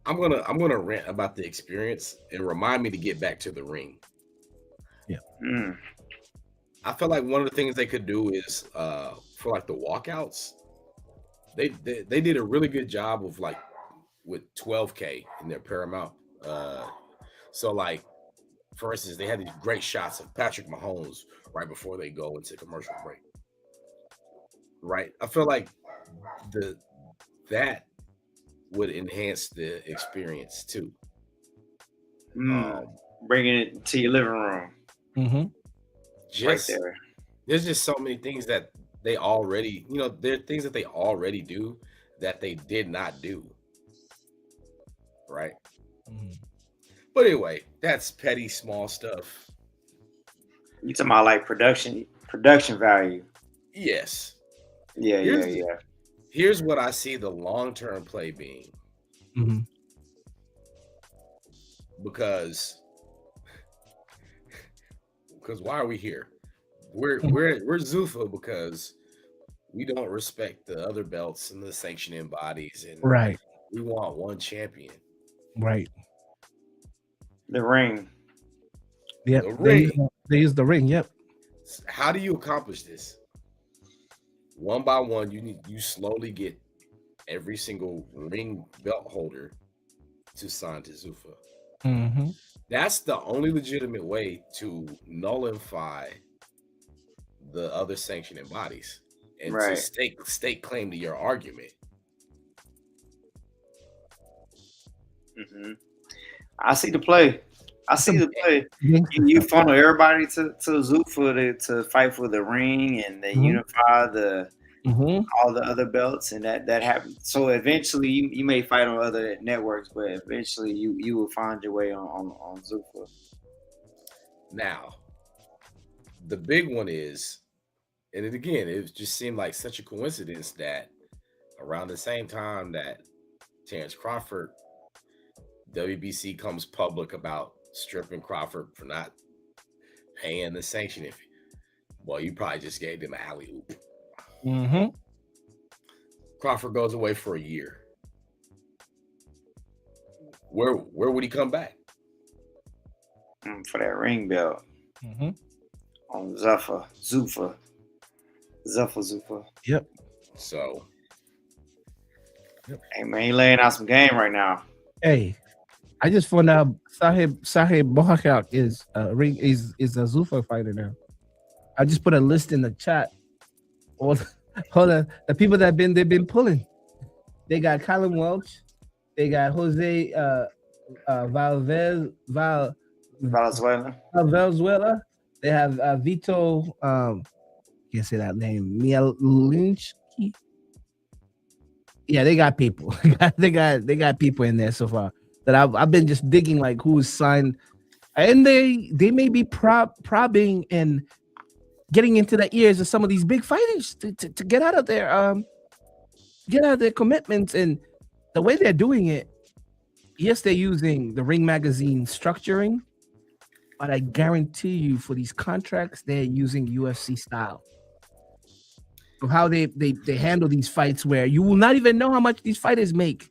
I'm gonna rant about the experience and remind me to get back to the ring. Yeah. I feel like one of the things they could do is for like the walkouts, they did a really good job of like with 12K in their Paramount. So like for instance, they had these great shots of Patrick Mahomes right before they go into commercial break. Right? I feel like that would enhance the experience too. Bringing it to your living room. Right there. There's just so many things that they already, there are things that they already do that they did not do. Right? But anyway, that's petty, small stuff. You talking about like production value? Yes. Yeah. Here's what I see the long-term play being. Because why are we here? We're Zuffa because we don't respect the other belts and the sanctioning bodies, and we want one champion. Right. The ring. Yep. The ring. They use the ring. Yep. How do you accomplish this? One by one, you slowly get every single ring belt holder to sign to Zuffa. That's the only legitimate way to nullify the other sanctioning bodies and to stake claim to your argument. I see the play. You funnel everybody to Zuffa to fight for the ring, and they unify all the other belts, and that happens. So eventually, you may fight on other networks, but eventually, you will find your way on Zuffa. Now, the big one is, and it just seemed like such a coincidence that around the same time that Terrence Crawford, WBC comes public about stripping Crawford for not paying the sanctioning fee. Well, you probably just gave them an alley-oop. Crawford goes away for a year. Where would he come back? For that ring belt. On Zuffa. Yep. So. Hey man, he laying out some game right now. Hey, I just found out Sahib Bohakak is a Zuffa fighter now. I just put a list in the chat. All the people they've been pulling. They got Colin Welch, they got Jose Valenzuela. They have Vito. Can't say that name. Mielinski. Yeah, they got people. they got people in there so far that I've been just digging like who's signed, and they may be probbing and getting into the ears of some of these big fighters to get out of their commitments. And the way they're doing it, yes, they're using the Ring Magazine structuring, but I guarantee you for these contracts, they're using UFC style of how they handle these fights, where you will not even know how much these fighters make.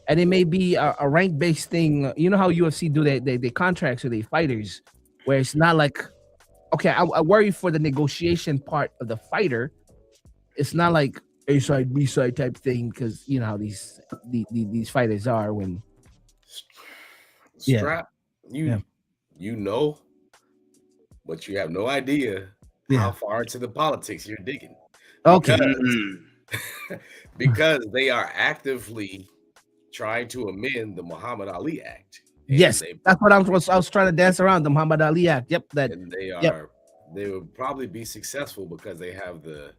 And it may be a rank-based thing. You know how UFC do their contracts with their fighters, where it's not like, okay, I worry for the negotiation part of the fighter. It's not like A side, B side type thing, because you know how these fighters are when. Strap, you know, but you have no idea how far into the politics you're digging. Okay. Because they are actively trying to amend the Muhammad Ali Act. Yes, that's what I was trying to dance around, the Muhammad Ali Act. Yep, and they are they would probably be successful because they have the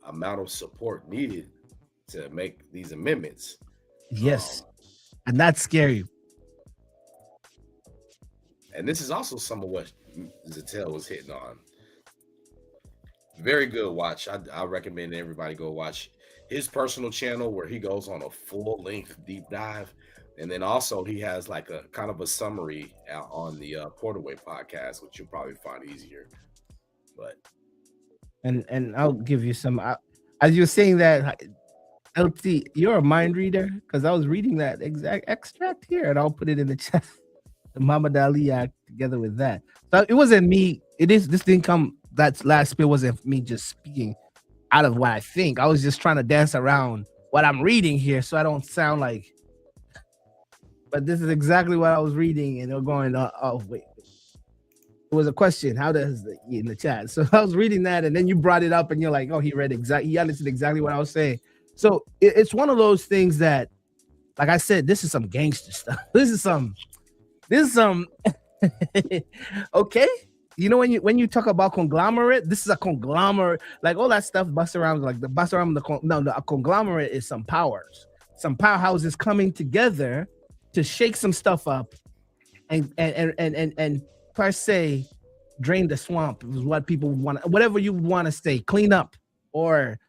amount of support needed to make these amendments. Yes, and that's scary. And this is also some of what Zattel was hitting on. Very good watch. I recommend everybody go watch his personal channel where he goes on a full-length deep dive. And then also he has like a kind of a summary out on the Portaway podcast, which you'll probably find easier. But and I'll give you some. As you're saying that, LT, you're a mind reader because I was reading that exact extract here, and I'll put it in the chat. The Muhammad Ali act together with that. So it wasn't me. This didn't come. That last spiel wasn't me just speaking out of what I think. I was just trying to dance around what I'm reading here, so I don't sound like. But this is exactly what I was reading, and they're going, oh wait. It was a question. How does in the chat? So I was reading that, and then you brought it up, and you're like, "Oh, he understood exactly what I was saying." So it's one of those things that, like I said, this is some gangster stuff. This is some. Okay, you know when you talk about conglomerate, this is a conglomerate. Like all that stuff, bust around like the bust around a conglomerate is some powers, some powerhouses coming together to shake some stuff up, and per se, drain the swamp is what people want. Whatever you want to say, clean up or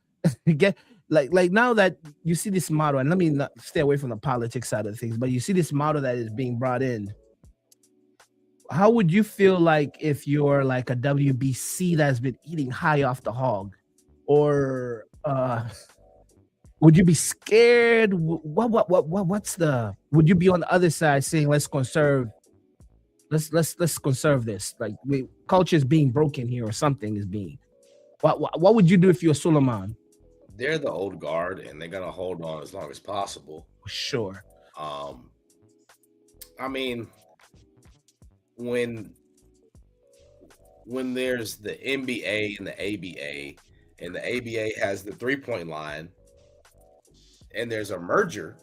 get like now that you see this model, and let me not stay away from the politics side of things, but you see this model that is being brought in. How would you feel like if you're like a WBC that's been eating high off the hog, or would you be scared? What's the? Would you be on the other side saying let's conserve this? Like culture is being broken here, or something is being. What would you do if you're Suleiman? They're the old guard, and they're gonna hold on as long as possible. Sure. I mean, when there's the NBA and the ABA, and the ABA has the 3-point line, and there's a merger,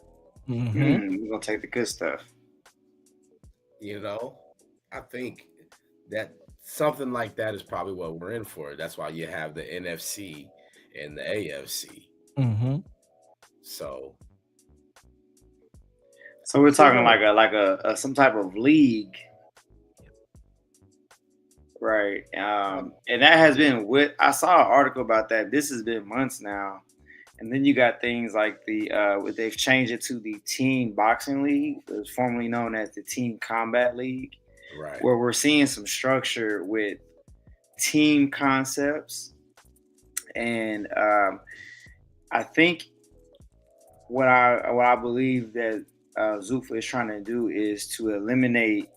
we're gonna take the good stuff. You know, I think that something like that is probably what we're in for. That's why you have the NFC and the AFC. So we're talking like a some type of league, right? And that has been I saw an article about that. This has been months now. And then you got things like they've changed it to the Team Boxing League. It was formerly known as the Team Combat League, right? Where we're seeing some structure with team concepts. And I think what I believe that Zuffa is trying to do is to eliminate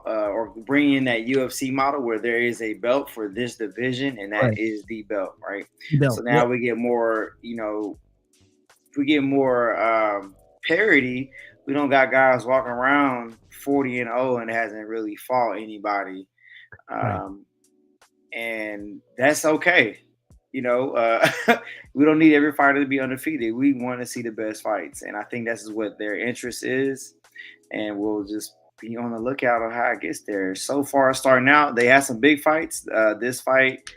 or bring in that UFC model where there is a belt for this division, and that is the belt, right? So now we get more, if we get more parity, we don't got guys walking around 40-0 and hasn't really fought anybody. And that's okay. We don't need every fighter to be undefeated. We want to see the best fights. And I think that's what their interest is. And we'll just be on the lookout on how it gets there. So far, starting out, they had some big fights. This fight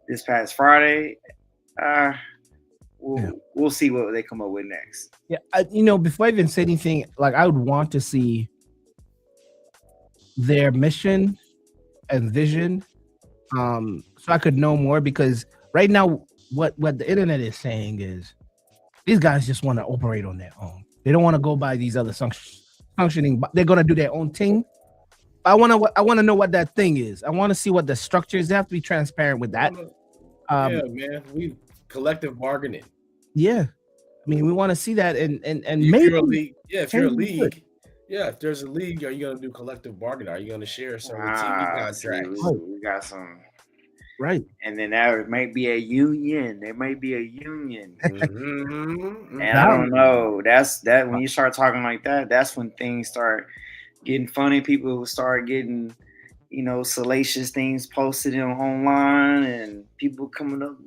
this past Friday, we'll see what they come up with next. Yeah, before I even say anything, like I would want to see their mission and vision, so I could know more. Because right now, what the internet is saying is these guys just want to operate on their own. They don't want to go by these other functioning, but they're gonna do their own thing. I want to know what that thing is. I want to see what the structure is. They have to be transparent with that. Yeah, man, we collective bargaining. Yeah, I mean, we want to see that, and if maybe you're a league, if you're a league, if there's a league, are you gonna do collective bargaining? Are you gonna share some TV contracts? We got some. Right. And then there might be a union. There might be a union. And I don't know. That's that when you start talking like that, that's when things start getting funny. People will start getting, salacious things posted online, and people coming up,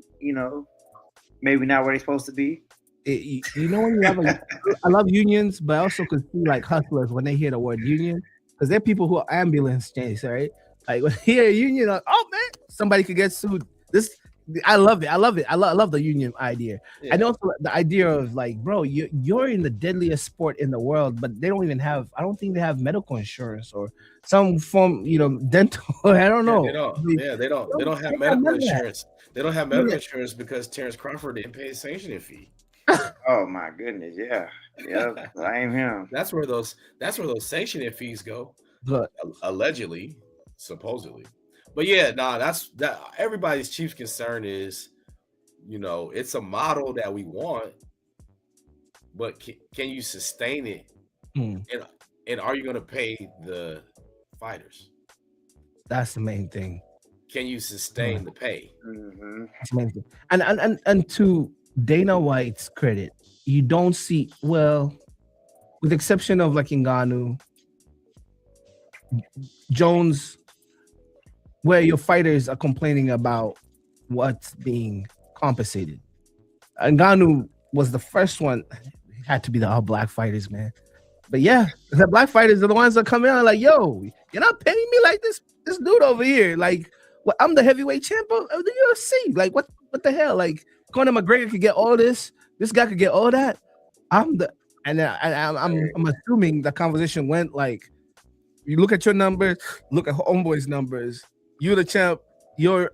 maybe not where they're supposed to be. When you have I love unions, but I also could see like hustlers when they hear the word union, because they're people who are ambulance chase, right? Like here, union. Like, oh man, somebody could get sued. This, I love it. I love it. I love the union idea. Yeah. And also the idea of like, bro, you're in the deadliest sport in the world, but they don't even have. I don't think they have medical insurance or some form, dental. I don't know. They don't have medical insurance. They don't have medical insurance because Terrence Crawford didn't pay his sanctioning fee. Oh my goodness, yeah, blame him. That's where those sanctioning fees go. But Allegedly, supposedly. But yeah, that's everybody's chief concern is, it's a model that we want, but can you sustain it? And are you going to pay the fighters? That's the main thing. Can you sustain the pay? Mm-hmm. That's the main thing. And to Dana White's credit, you don't see, well, with the exception of like Ngannou, Jones, where your fighters are complaining about what's being compensated. Ngannou was the first one. It had to be the all black fighters, man. But yeah, the black fighters are the ones that come in and like, yo, you're not paying me like this dude over here. Like, I'm the heavyweight champ of the UFC. Like, what the hell? Like, Conor McGregor could get all this. This guy could get all that. I'm assuming the conversation went like, you look at your numbers, look at Homeboy's numbers. You're the champ. You're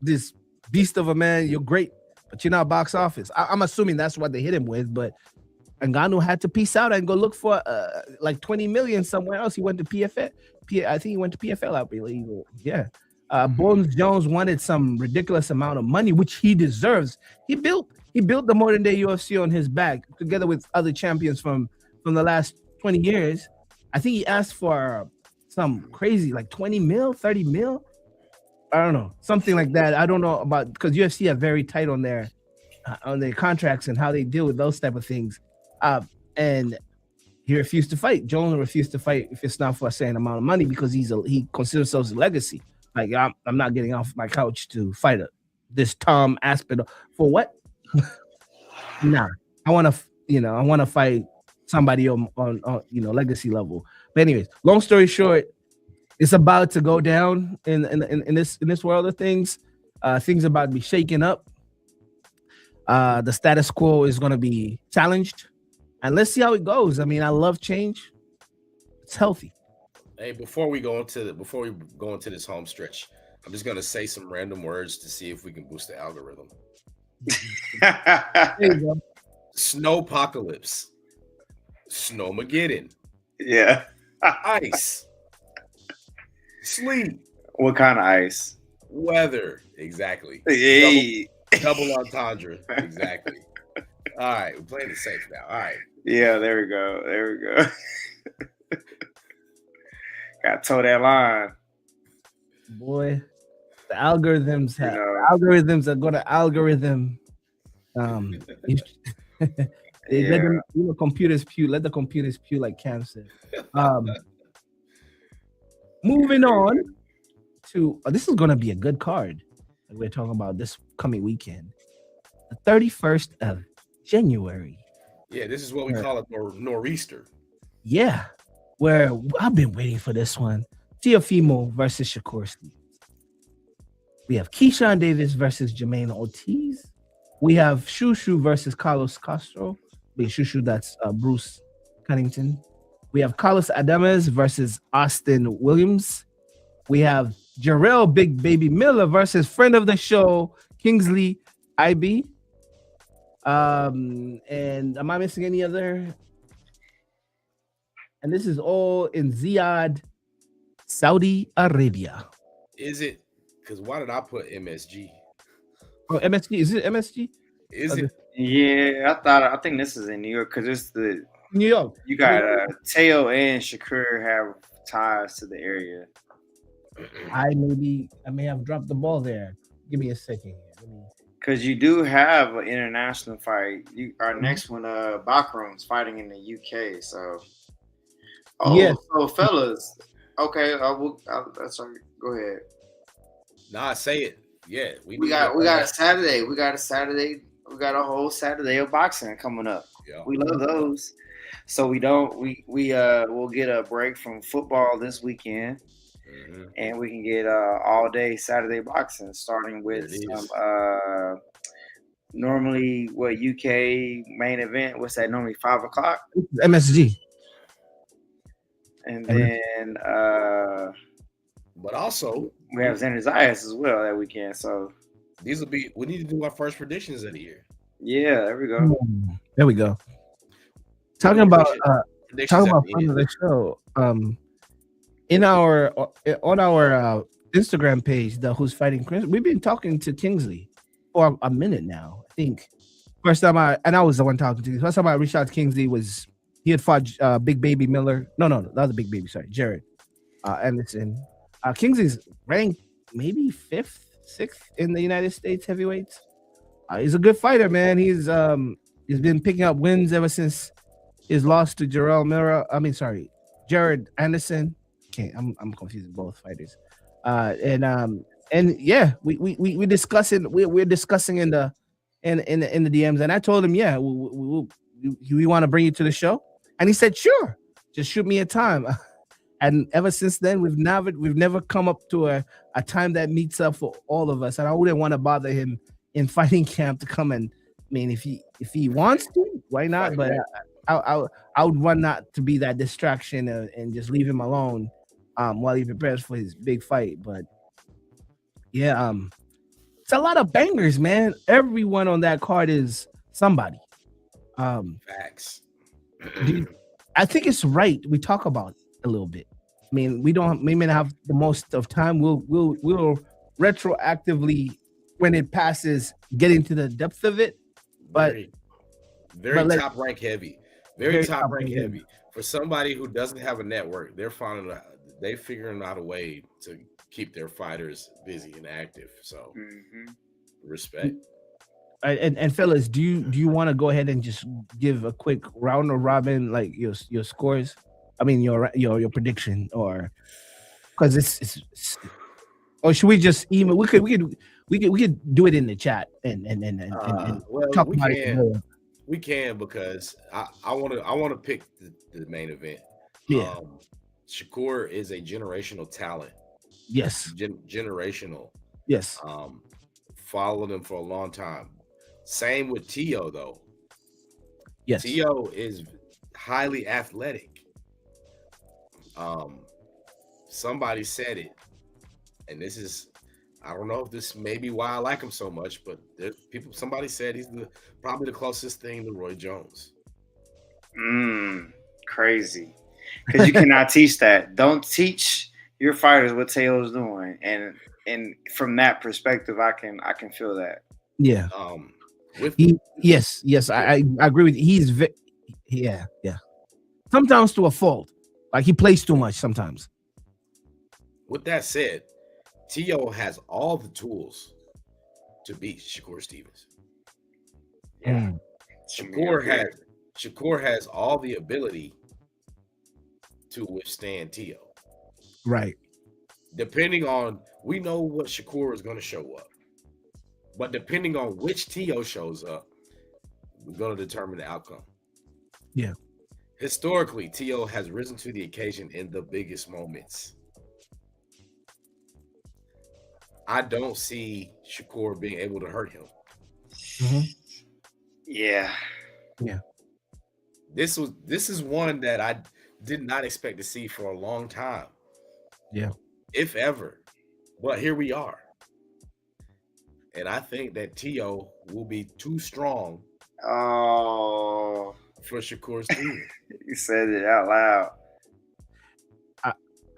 this beast of a man. You're great, but you're not box office. I'm assuming that's what they hit him with. But Ngannou had to peace out and go look for like 20 million somewhere else. He went to PFL. I think he went to PFL, I believe. Yeah. Bones Jones wanted some ridiculous amount of money, which he deserves. He built the modern day UFC on his back, together with other champions from the last 20 years. I think he asked for some crazy, like 20 mil, 30 mil. I don't know, something like that. I don't know about, because UFC are very tight on their contracts and how they deal with those type of things. And he refused to fight. Jones refused to fight if it's not for a certain amount of money, because he considers himself a legacy. Like, I'm not getting off my couch to fight this Tom Aspinall for what? Nah, I want to fight somebody on legacy level. But anyways, long story short, it's about to go down in this world of things. Things about to be shaken up. The status quo is going to be challenged, and let's see how it goes. I mean, I love change. It's healthy. Hey, before we go into this home stretch, I'm just gonna say some random words to see if we can boost the algorithm. There you go. Snowpocalypse, Snowmageddon, Yeah. ice, sleet. What kind of ice? Weather, exactly. Hey. Double entendre, exactly. All right, we're playing it safe now. All right. Yeah, there we go. Got to toe that line. Boy, the algorithms algorithms are going to algorithm. Let them, computers pew. Let the computers pew like cancer. Moving on to this is going to be a good card that we're talking about this coming weekend, the 31st of January. Yeah, this is what we call it, nor'easter. Yeah, where I've been waiting for this one. Teofimo versus Shakur Stevens. We have Keyshawn Davis versus Jermaine Ortiz. We have Shushu versus Carlos Castro. Shushu, that's Bruce Cunnington. We have Carlos Adames versus Austin Williams. We have Jarrell Big Baby Miller versus friend of the show, Kingsley IB. And am I missing any other? And this is all in Ziyad, Saudi Arabia. Is it? Because why did I put MSG? Oh, MSG. Is it MSG? Is it? Yeah, I think this is in New York, because it's the New York. You got Teo and Shakur have ties to the area. I may have dropped the ball there. Give me a second here. Because you do have an international fight. Our next one, Bakrum's fighting in the UK. So, yes. So fellas, okay, that's right. Go ahead. Nah, say it. Yeah, we got a Saturday. We got a whole Saturday of boxing coming up. Yeah. We love those. So we'll get a break from football this weekend. and we can get all day Saturday boxing, starting with some normally what UK main event. What's that? Normally 5 o'clock. MSG. And then but also we have Xander Zayas as well that weekend. So we need to do our first predictions of the year. Yeah, there we go. There we go. Talking about fun of the show. On our Instagram page, the Who's Fighting Chris, we've been talking to Kingsley for a minute now. I think first time I was the one talking to you. First time I reached out to Kingsley was he had fought Big Baby Miller. No, that was a Big Baby. Sorry, Jared Anderson. Kingsley's ranked maybe 5th, 6th in the United States heavyweights. He's a good fighter, man. He's been picking up wins ever since his loss to Jared Anderson. I'm confusing both fighters. And yeah, we're discussing in the DMs, and I told him, yeah, we want to bring you to the show, and he said, sure, just shoot me a time. And ever since then, we've never come up to a time that meets up for all of us, and I wouldn't want to bother him in fighting camp to come and, I mean, if he wants to, why not? But I would want not to be that distraction and just leave him alone while he prepares for his big fight. But yeah, it's a lot of bangers, man. Everyone on that card is somebody. Facts. I think it's right we talk about it a little bit. I mean, we may not have the most of time. We'll retroactively, when it passes, get into the depth of it. But very top rank heavy. Very top rank heavy. For somebody who doesn't have a network, they're figuring out a way to keep their fighters busy and active. So respect. And fellas, do you want to go ahead and just give a quick round of robin, like your scores? I mean your prediction, or because it's or should we just email? We could do it in the chat and talk about it more. We can, because I want to pick the main event. Yeah. Shakur is a generational talent. Yes. Generational. Yes. Followed him for a long time. Same with Tio, though. Yes. Tio is highly athletic. Somebody said it, and this is, I don't know if this may be why I like him so much, but somebody said he's probably the closest thing to Roy Jones. Crazy. Because you cannot teach that. Don't teach your fighters what Teo's doing, and from that perspective, I can feel that. Yeah. Yes, I agree with you. Yeah. Sometimes to a fault, like he plays too much sometimes. With that said, Tio has all the tools to beat Shakur Stevens. Yeah. Shakur has all the ability to withstand Tio. Right. Depending on, we know what Shakur is going to show up, but depending on which Tio shows up, we're going to determine the outcome. Yeah. Historically, Tio has risen to the occasion in the biggest moments. I don't see Shakur being able to hurt him. Yeah. This is one that I did not expect to see for a long time. Yeah. If ever. But here we are. And I think that Tio will be too strong for Shakur Stevens. You said it out loud.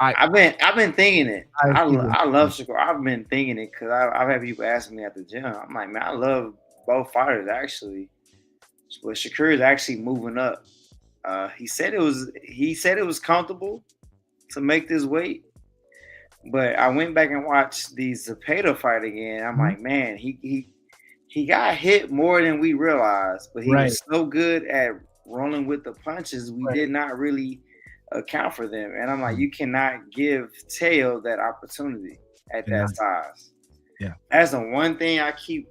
I've been thinking it. I love Shakur. I've been thinking it because I've had people asking me at the gym. I'm like, man, I love both fighters actually, but Shakur is actually moving up. He said it was comfortable to make this weight, but I went back and watched the Zepeda fight again. I'm like, man, he got hit more than we realized, but he was so good at rolling with the punches. We did not really account for them, and I'm like, you cannot give Teo that opportunity at that size. Yeah, that's the one thing I keep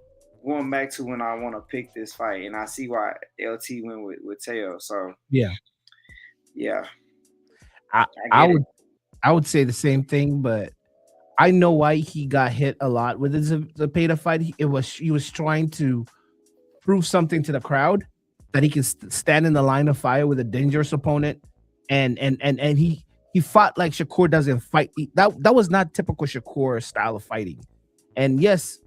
going back to when I want to pick this fight, and I see why LT went with Teo. So yeah, I would say the same thing, but I know why he got hit a lot with his Zepeda fight. He was trying to prove something to the crowd that he can stand in the line of fire with a dangerous opponent, and he fought like Shakur doesn't fight. That was not typical Shakur style of fighting. And yes,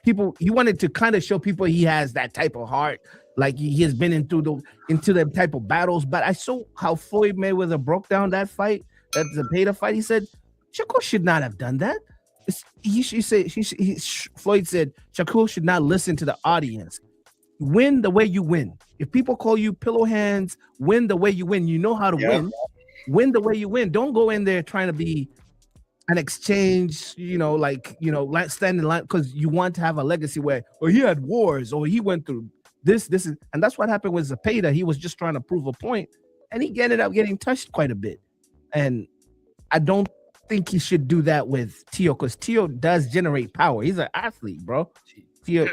he wanted to kind of show people he has that type of heart, like he has been into the type of battles. But I saw how Floyd Mayweather broke down that fight, that Zepeda fight. He said Shakur should not have done that. Floyd said Shakur should not listen to the audience. Win the way you win. If people call you pillow hands, win the way you win. You know how to win. Win the way you win. Don't go in there trying to be an exchange, standing line, because you want to have a legacy where, or he had wars, or he went through this, and that's what happened with Zepeda. He was just trying to prove a point, and he ended up getting touched quite a bit. And I don't think he should do that with Tio, because Tio does generate power. He's an athlete, bro. Tio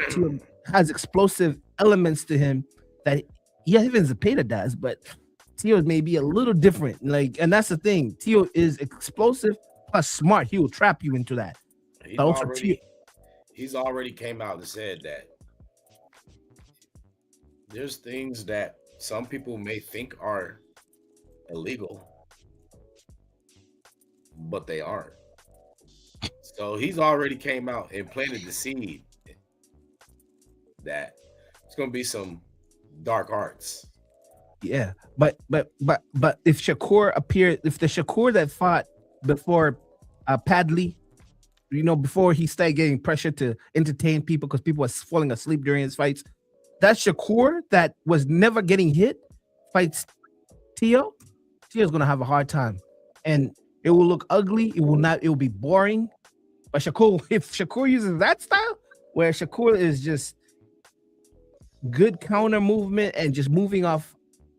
has explosive elements to him that even Zepeda does, but Tio may be a little different. And that's the thing. Tio is explosive plus smart. He will trap you into that. He's already came out and said that there's things that some people may think are illegal, but they aren't. So he's already came out and planted the seed that it's going to be some dark arts. Yeah, but if Shakur appeared, if the Shakur that fought before Paddy, before he started getting pressure to entertain people because people were falling asleep during his fights, that Shakur that was never getting hit fights Tio's gonna have a hard time, and it will look ugly. It will be boring. But if Shakur uses that style, where Shakur is just good counter movement and just moving off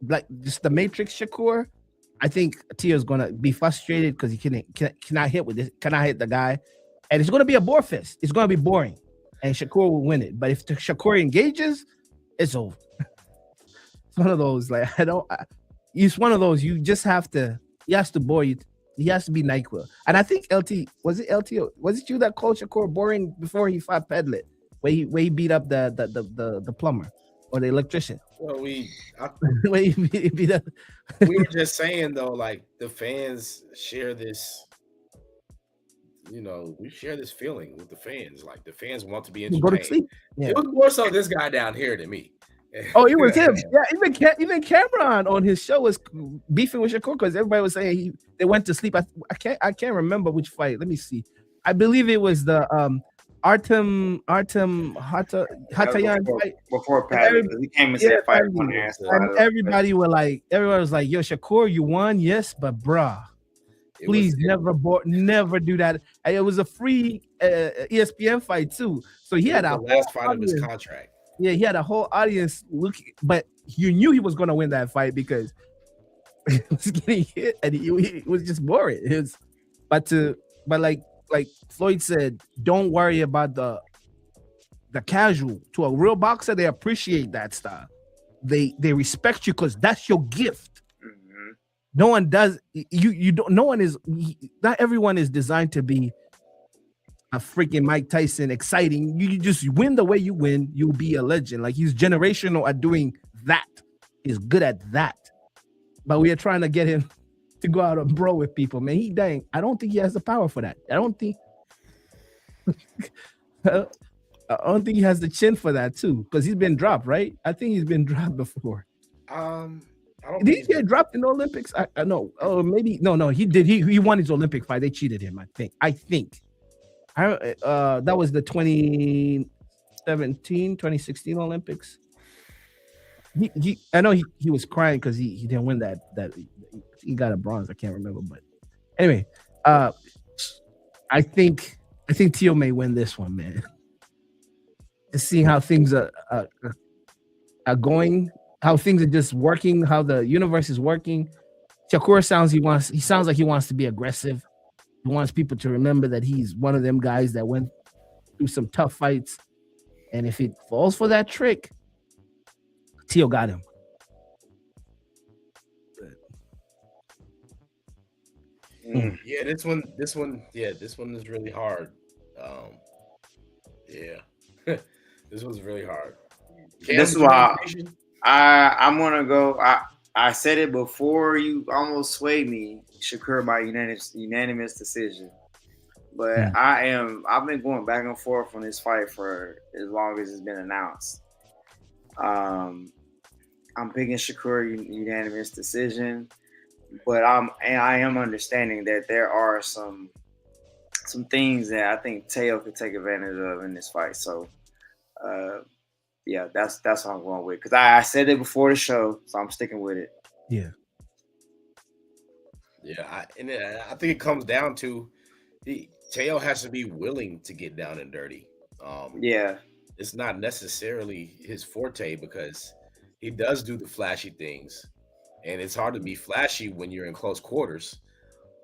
like just the Matrix Shakur, I think Tio's gonna be frustrated because he cannot hit with this, cannot hit the guy, and it's gonna be a bore fest. It's gonna be boring, and Shakur will win it. But if Shakur engages, it's over. It's one of those it's one of those you just have to. He has to bore you. He has to be NyQuil. And I think was it you that called Shakur boring before he fought Pimblett, where he beat up the plumber or the electrician? Well, we beat up. We were just saying though, like the fans share this. We share this feeling with the fans. Like the fans want to be entertained. Go to sleep. Yeah. It was more so this guy down here than me. Oh, it was him. Yeah, even Cameron on his show was beefing with Shakur because everybody was saying they went to sleep. I can't remember which fight. Let me see. I believe it was the Artem Hatayan fight before Paddy. He came and said fight on there. And everybody was like, "Yo, Shakur, you won, yes, but bruh, please never do that." And it was a free ESPN fight too, so he had a last fight of his contract. Yeah, he had a whole audience looking, but you knew he was going to win that fight because he was getting hit and he was just boring. But like Floyd said, don't worry about the casual. To a real boxer, they appreciate that style. They respect you because that's your gift. Mm-hmm. No one does. You don't. No one is. Not everyone is designed to be a freaking Mike Tyson, exciting. You just win the way you win, you'll be a legend. Like he's generational at doing that. He's good at that. But we are trying to get him to go out and bro with people, man. I don't think he has the power for that. I don't think he has the chin for that too, because he's been dropped, right? I think he's been dropped before. Did he get dropped in the Olympics? I know. Oh, maybe no. He did. He won his Olympic fight. They cheated him. I think. That was the 2016 Olympics. I know he was crying because he didn't win that he got a bronze. I can't remember, but anyway, I think Tio may win this one, man. To see how things are going, how things are just working, how the universe is working. Shakur sounds like he wants to be aggressive. He wants people to remember that he's one of them guys that went through some tough fights. And if it falls for that trick, Tio got him. Yeah, this one is really hard. Yeah, this one's really hard. Cam, This is did you have a why prediction? I'm gonna go. I said it before you almost swayed me. Shakur by unanimous decision. But Mm. I've been going back and forth on this fight for as long as it's been announced. Um, I'm picking Shakur unanimous decision, but I am understanding that there are some things that I think Teo could take advantage of in this fight. So uh, yeah, that's what I'm going with because I said it before the show, so I'm sticking with it. Yeah. Yeah, I think it comes down to Teo has to be willing to get down and dirty. Yeah, It's not necessarily his forte because he does do the flashy things, and it's hard to be flashy when you're in close quarters.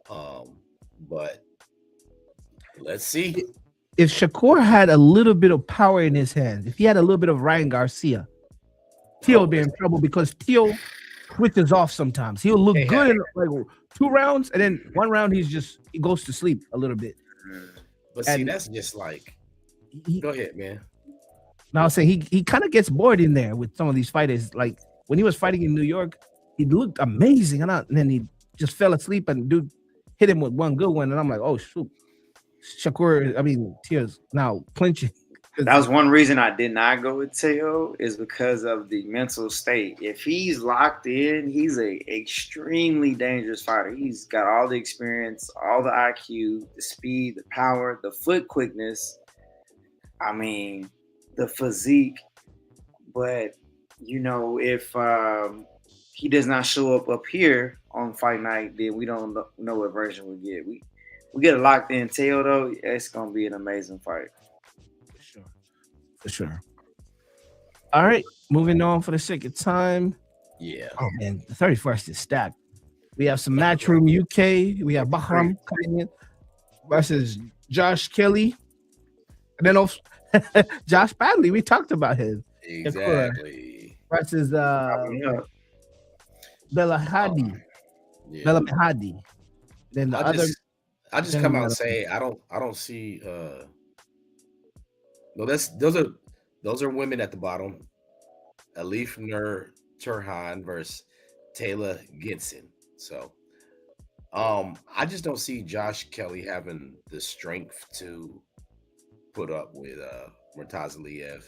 But let's see. If Shakur had a little bit of power in his hands, if he had a little bit of Ryan Garcia, Teo would be in trouble because Teo switches off sometimes. He'll look good in like 2 rounds, and then 1 round he goes to sleep a little bit. But see, that's just like. Go ahead, man. Now I'm saying he kind of gets bored in there with some of these fighters. Like when he was fighting in New York, he looked amazing, and then he just fell asleep, and dude hit him with one good one, and I'm like, oh shoot, Teo's now clinching. that was one reason I did not go with Teo is because of the mental state. If he's locked in, he's a extremely dangerous fighter. He's got all the experience, all the IQ, the speed, the power, the foot quickness. I mean, the physique. But if he does not show up here on fight night, then we don't know what version we get. We get a locked in Teo though. It's gonna be an amazing fight. For sure. All right, moving on for the sake of time. Yeah. Oh man, the 31st is stacked. We have some Matchroom UK. We have Bahram coming in versus Josh Kelly. And then also Josh Padley. We talked about him. Exactly. Versus Bella Hadi. Yeah. Bella Hadi. Then the other. I just come out and say I don't see. No, those are women at the bottom. Alif Nur Turhan versus Taylor Gibson. So, I just don't see Josh Kelly having the strength to put up with Muratalla.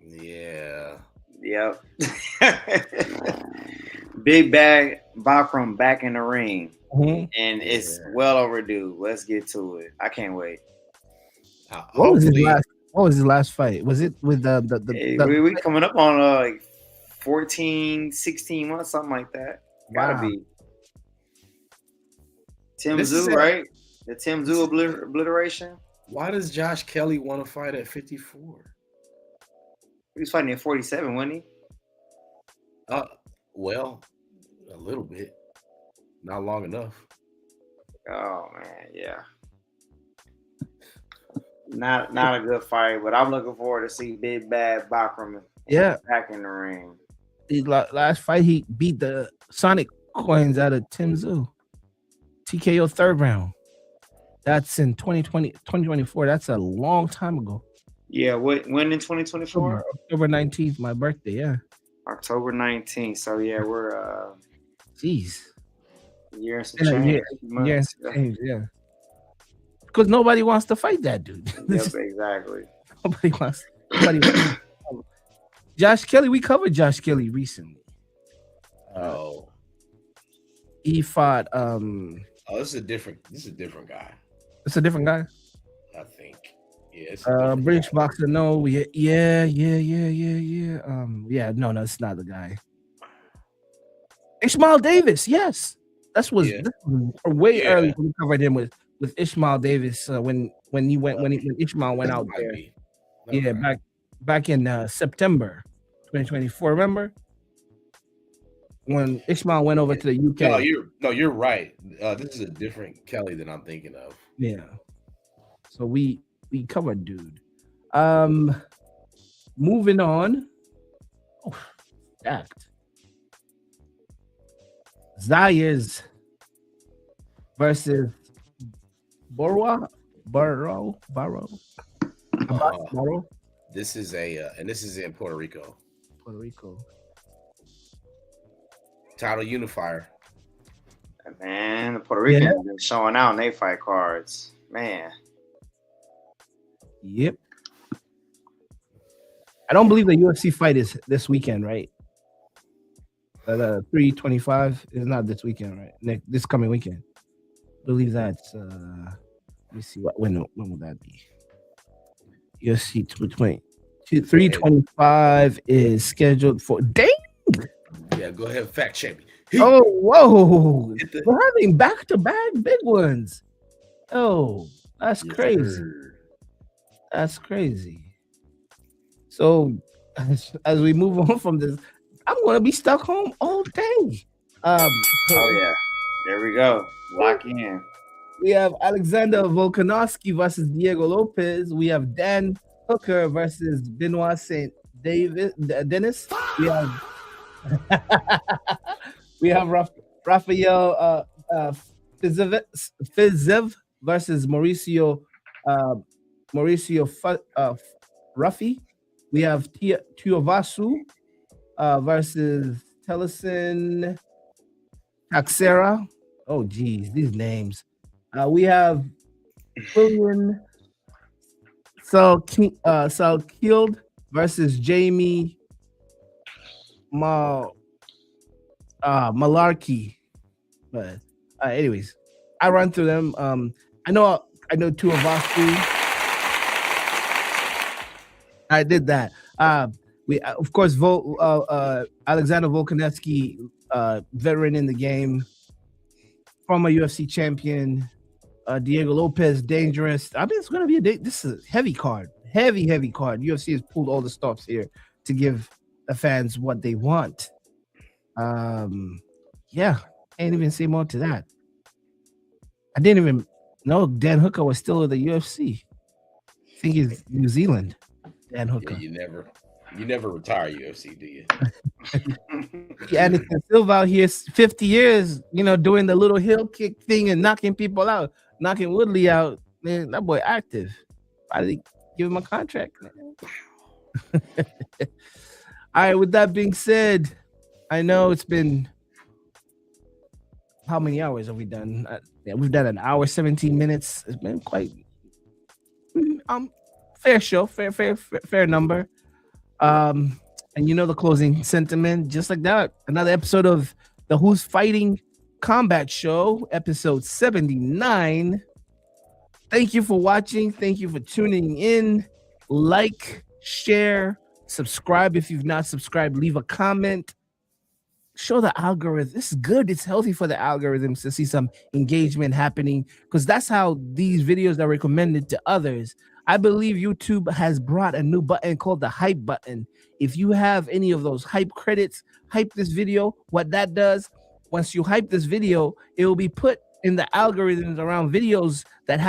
Yeah. Yep. Big bag Bakram back in the ring. And it's well overdue. Let's get to it. I can't wait. What was his last fight? Was it with we coming up on like 14, 16 months, something like that. Gotta be. Tim Tszyu, right? The Tim Tszyu obliteration. Why does Josh Kelly want to fight at 54? He was fighting at 47, wasn't he? Well, a little bit. Not long enough. Oh man, yeah. Not a good fight, but I'm looking forward to see Big Bad Bakram back in the ring. His last fight, he beat the Sonic coins out of Tim Tszyu. TKO 3rd round. That's in 2024. That's a long time ago. Yeah, when in 2024? October 19th, my birthday, yeah. October 19th. So yeah, we're jeez. Year and some change. Yeah. Because nobody wants to fight that dude. Yep, exactly. Nobody wants. Josh Kelly, we covered Josh Kelly recently. He fought. This is a different guy. It's a different guy. I think. Yeah. British boxer. No. Yeah. No, it's not the guy. Ishmael Davis. Yes, this was way early. We covered him with Ishmael Davis when Ishmael went out there. Yeah, back in September 2024. Remember when Ishmael went over to the UK? You're right. This is a different Kelly than I'm thinking of. Yeah. So we covered dude. Moving on. Oh, stacked. Zayas versus Barrow. This is this is in Puerto Rico. Puerto Rico. Title unifier. Man, the Puerto Ricans have been showing out in their fight cards. Man. Yep. I don't believe the UFC fight is this weekend, right? The 325 is not this weekend, right? This coming weekend. I believe that's let me see when will that be? UFC 220. 325 is scheduled for dang. Yeah, go ahead, fact check me. Oh, whoa! We're having back-to-back big ones. Oh, that's crazy. That's crazy. So, as we move on from this, I'm gonna be stuck home all day. Oh yeah, there we go. Lock in. We have Alexander Volkanovski versus Diego Lopez. We have Dan Hooker versus Benoit St. Dennis. We have Rafael Fiziev versus Mauricio Ruffy. We have Tuivasa versus Tellison Taxera. Oh, geez, these names. We have William Salkield versus Jamie Malarkey. But anyways, I run through them. I know Tuivasa. I did that. We of course Alexander Volkanovski, veteran in the game, former UFC champion. Diego Lopez, dangerous. I mean, it's gonna be this is a heavy card, heavy card. UFC has pulled all the stops here to give the fans what they want. Yeah, can't even say more to that. I didn't even know Dan Hooker was still in the UFC. I think he's New Zealand. Dan Hooker. Yeah, you never retire UFC, do you? Yeah, and Silva out here 50 years, doing the little heel kick thing and knocking people out, knocking Woodley out. Man, that boy active. I give him a contract. All right, with that being said, I know it's been how many hours have we done? We've done an hour, 17 minutes. It's been quite fair show, fair number. And the closing sentiment, just like that. Another episode of the Who's Fighting Combat Show, episode 79. Thank you for watching. Thank you for tuning in. Like, share, subscribe if you've not subscribed. Leave a comment. Show the algorithm. This is good. It's healthy for the algorithms to see some engagement happening, because that's how these videos are recommended to others. I believe YouTube has brought a new button called the hype button. If you have any of those hype credits, hype this video. What that does, once you hype this video, it will be put in the algorithms around videos that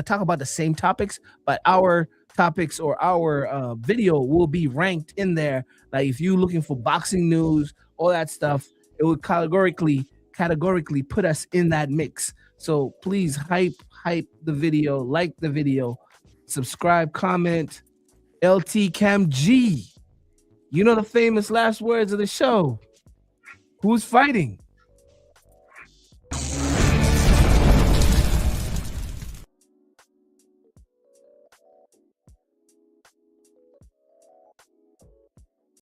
talk about the same topics, but our topics or our video will be ranked in there. Like if you're looking for boxing news, all that stuff, it would categorically put us in that mix. So please hype the video, like the video, subscribe, comment. LT Kam Gee. You know the famous last words of the show. Who's fighting?